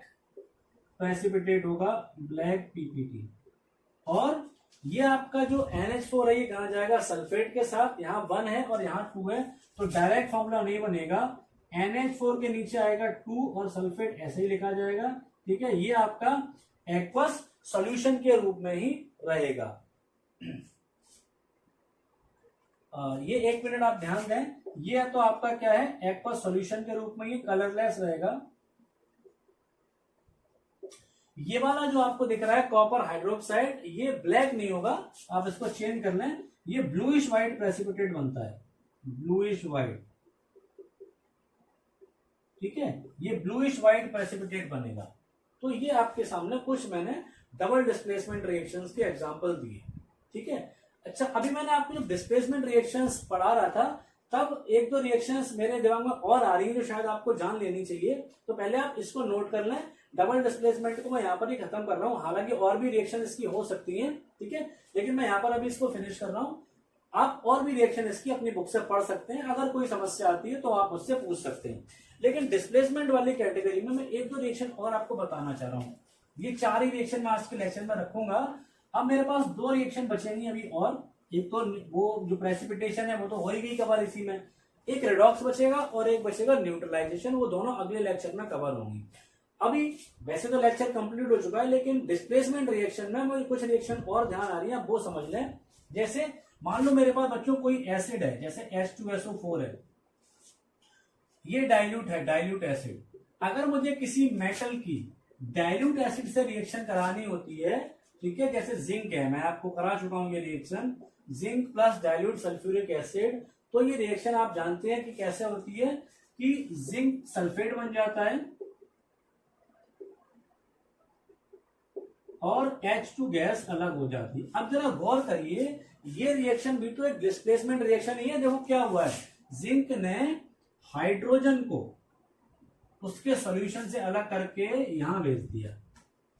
प्रेसिपिटेट होगा, ब्लैक PPT। और ये आपका जो NH4 है ये कहां जाएगा, सल्फेट के साथ, यहां 1 है और यहां 2 है, तो डायरेक्ट फॉर्मूला नहीं बनेगा। NH4 के नीचे आएगा 2 और सल्फेट ऐसे ही लिखा जाएगा। ठीक है, ये आपका एक्वस सॉल्यूशन के रूप में ही रहेगा। ये 1 मिनट आप ध्यान दें, ये तो आपका क्या है, एक्वस सॉल्यूशन के रूप में ये कलरलेस रहेगा। ये वाला जो आपको दिख रहा है कॉपर हाइड्रोक्साइड, ये ब्लैक नहीं होगा, आप इसको चेंज कर लें, ये ब्लूइश व्हाइट प्रेसिपिटेट बनता है, ब्लूइश व्हाइट। ठीक है, ये ब्लूइश व्हाइट प्रेसिपिटेट बनेगा। तो ये आपके सामने कुछ मैंने डबल डिस्प्लेसमेंट रिएक्शंस के एग्जांपल दिए। ठीक है, अच्छा, अभी मैंने आपको जो डिस्प्लेसमेंट रिएक्शंस पढ़ा रहा था, तब एक दो रिएक्शंस मेरे दिमाग में और आ रही है जो शायद आपको जान लेनी चाहिए, तो पहले आप इसको नोट कर लें। डबल डिस्प्लेसमेंट को मैं यहाँ पर ही खत्म कर रहा हूँ, हालांकि और भी रिएक्शन इसकी हो सकती हैं, ठीक है, लेकिन मैं यहाँ पर अभी इसको फिनिश कर रहा हूँ। आप और भी रिएक्शन इसकी अपनी बुक से पढ़ सकते हैं, अगर कोई समस्या आती है तो आप उससे पूछ सकते हैं। लेकिन डिस्प्लेसमेंट वाली कैटेगरी में मैं एक दो रिएक्शन और आपको बताना चाह रहा हूँ। ये 4 ही रिएक्शन मैं आज के लेक्चर में रखूंगा। अब मेरे पास 2 रिएक्शन बचेंगी अभी, और एक तो वो जो प्रेसिपिटेशन है वो तो हो ही गई कवर इसी में, एक रेडॉक्स बचेगा और एक बचेगा न्यूट्रलाइजेशन, वो दोनों अगले लेक्चर में कवर होंगी। अभी वैसे तो लेक्चर कंप्लीट हो चुका है, लेकिन डिस्प्लेसमेंट रिएक्शन में मुझे कुछ रिएक्शन और ध्यान आ रही है, वो समझ लें। जैसे मान लो मेरे पास बच्चों कोई एसिड है, जैसे H2SO4 है, ये डाइल्यूट है, डाइल्यूट एसिड। अगर मुझे किसी मेटल की डाइल्यूट एसिड से रिएक्शन करानी होती है, ठीक है, जैसे जिंक है, मैं आपको करा चुका हूं ये reaction, zinc plus dilute sulphuric acid, तो ये रिएक्शन आप जानते हैं कि कैसे होती है कि जिंक सल्फेट बन जाता है और H2 गैस अलग हो जाती है। अब जरा गौर करिए, ये रिएक्शन भी तो एक डिस्प्लेसमेंट रिएक्शन ही है। देखो क्या हुआ है, जिंक ने हाइड्रोजन को उसके सॉल्यूशन से अलग करके यहां भेज दिया।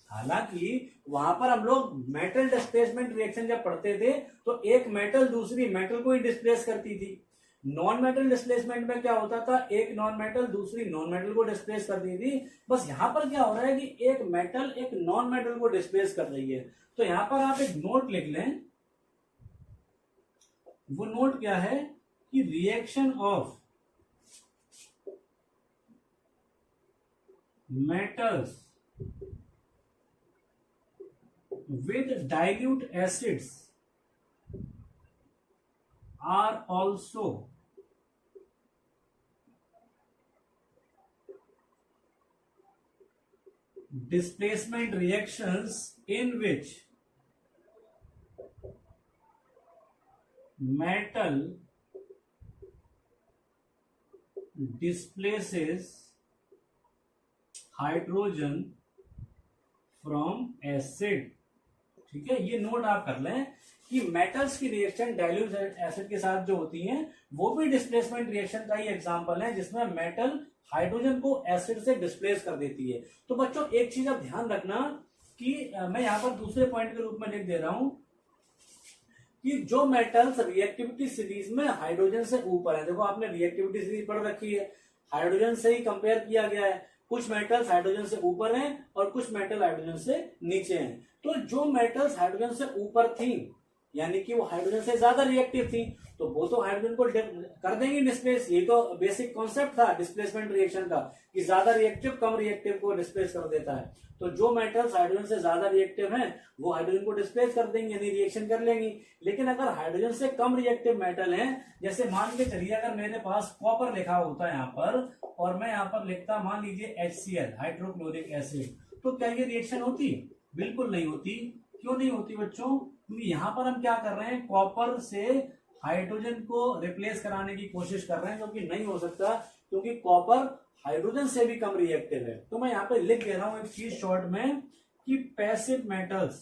हालांकि वहां पर हम लोग मेटल डिस्प्लेसमेंट रिएक्शन जब पढ़ते थे तो एक मेटल दूसरी मेटल को ही डिस्प्लेस करती थी। नॉन मेटल डिस्प्लेसमेंट में क्या होता था, एक नॉन मेटल दूसरी नॉन मेटल को डिस्प्लेस करती थी। बस यहां पर क्या हो रहा है कि एक मेटल एक नॉन मेटल को डिस्प्लेस कर रही है। तो यहां पर आप एक नोट लिख लें, वो नोट क्या है कि reaction of metals with dilute acids are also displacement reactions in which metal displaces hydrogen from acid। ठीक है, ये नोट आप कर लें कि मेटल्स की रिएक्शन डाइल्यूट एसिड के साथ जो होती हैं वो भी डिस्प्लेसमेंट रिएक्शन का ही एग्जांपल है, जिसमें मेटल हाइड्रोजन को एसिड से डिस्प्लेस कर देती है। तो बच्चों एक चीज आप ध्यान रखना कि मैं यहां पर दूसरे पॉइंट के रूप में लिख दे रहा हूं कि जो मेटल्स रिएक्टिविटी सीरीज में हाइड्रोजन से ऊपर है, देखो आपने रिएक्टिविटी सीरीज पढ़ रखी है, हाइड्रोजन से ही कंपेयर किया गया है। कुछ मेटल्स हाइड्रोजन से ऊपर हैं और कुछ मेटल हाइड्रोजन से नीचे हैं। तो जो मेटल्स हाइड्रोजन से ऊपर थी यानी कि वो हाइड्रोजन से ज्यादा रिएक्टिव थी, तो वो तो हाइड्रोजन को कर देंगे डिस्प्लेस। ये तो बेसिक कॉन्सेप्ट था डिस्प्लेसमेंट रिएक्शन का कि ज्यादा रिएक्टिव कम रिएक्टिव को डिस्प्लेस कर देता है। तो जो मेटल्स हाइड्रोजन से ज्यादा रिएक्टिव हैं वो हाइड्रोजन को डिस्प्लेस कर देंगे यानी रिएक्शन कर लेंगी। लेकिन अगर हाइड्रोजन से कम रिएक्टिव मेटल हैं, जैसे मान के चलिए अगर मेरे पास कॉपर लिखा होता है यहाँ पर और मैं यहाँ पर लिखता मान लीजिए HCl हाइड्रोक्लोरिक एसिड, तो क्या ये रिएक्शन होती? बिल्कुल नहीं होती। क्यों नहीं होती बच्चों? क्योंकि यहाँ पर हम क्या कर रहे हैं, कॉपर से हाइड्रोजन को रिप्लेस कराने की कोशिश कर रहे हैं, जो कि नहीं हो सकता क्योंकि कॉपर हाइड्रोजन से भी कम रिएक्टिव है। तो मैं यहाँ पे लिख दे रहा हूं एक चीज शॉर्ट में कि passive metals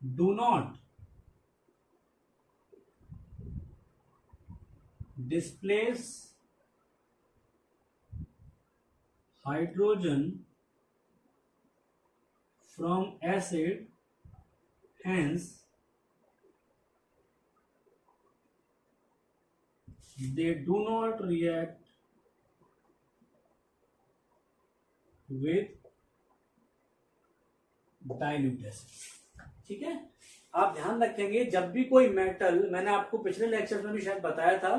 do not displace hydrogen from acid, hence they do not react with dilute acid। ठीक है, आप ध्यान रखेंगे जब भी कोई मेटल, मैंने आपको पिछले लेक्चर में भी शायद बताया था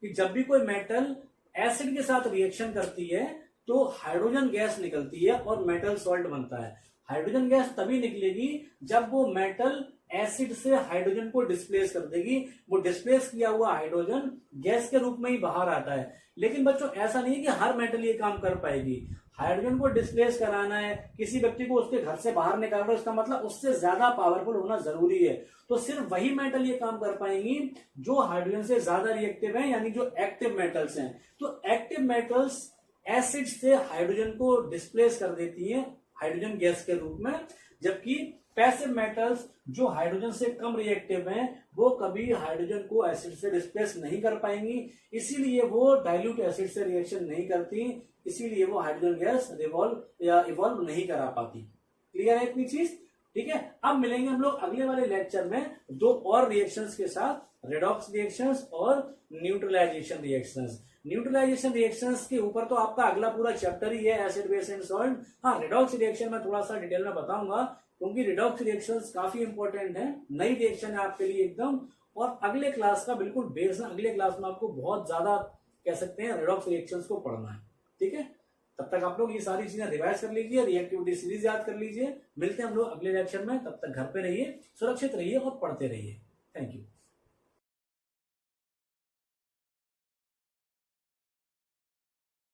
कि जब भी कोई मेटल एसिड के साथ रिएक्शन करती है तो हाइड्रोजन गैस निकलती है और मेटल सॉल्ट बनता है। हाइड्रोजन गैस तभी निकलेगी जब वो मेटल एसिड से हाइड्रोजन को डिस्प्लेस कर देगी। वो डिस्प्लेस किया हुआ हाइड्रोजन गैस के रूप में ही बाहर आता है। लेकिन बच्चों ऐसा नहीं है कि हर मेटल ये काम कर पाएगी। हाइड्रोजन को डिस्प्लेस कराना है, किसी व्यक्ति को उसके घर से बाहर निकालना है, उसका मतलब उससे ज्यादा पावरफुल होना जरूरी है। तो सिर्फ वही मेटल ये काम कर पाएंगी जो हाइड्रोजन से ज्यादा रिएक्टिव है, यानी जो एक्टिव मेटल्स हैं। तो एक्टिव मेटल्स एसिड से हाइड्रोजन को डिस्प्लेस कर देती है हाइड्रोजन गैस के रूप में, जबकि पैसिव मेटल्स जो हाइड्रोजन से कम रिएक्टिव हैं वो कभी हाइड्रोजन को एसिड से डिस्प्लेस नहीं कर पाएंगी, इसीलिए वो डाइल्यूट एसिड से रिएक्शन नहीं करती, इसीलिए वो हाइड्रोजन गैस रिवॉल्व या इवॉल्व नहीं करा पाती। क्लियर है इतनी चीज? ठीक है, अब मिलेंगे हम लोग अगले वाले लेक्चर में दो और रिएक्शंस के साथ, रेडॉक्स रिएक्शंस और न्यूट्रलाइजेशन रिएक्शंस। न्यूट्रलाइजेशन रिएक्शंस के ऊपर तो आपका अगला पूरा चैप्टर ही है, एसिड बेस एंड सॉल्ट। हाँ, रेडॉक्स रिएक्शन में थोड़ा सा डिटेल में बताऊंगा क्योंकि रेडॉक्स रिएक्शंस काफी इंपॉर्टेंट है, नई रिएक्शन है आपके लिए एकदम, और अगले क्लास का बिल्कुल बेस है। अगले क्लास में आपको बहुत ज्यादा कह सकते हैं रेडॉक्स रिएक्शंस को पढ़ना है। ठीक है, तब तक आप लोग ये सारी चीजें रिवाइज कर लीजिए, रिएक्टिविटी सीरीज याद कर लीजिए। मिलते हैं हम लोग अगले लेक्चर में, तब तक घर पे रहिए, सुरक्षित रहिए और पढ़ते रहिए। Thank you.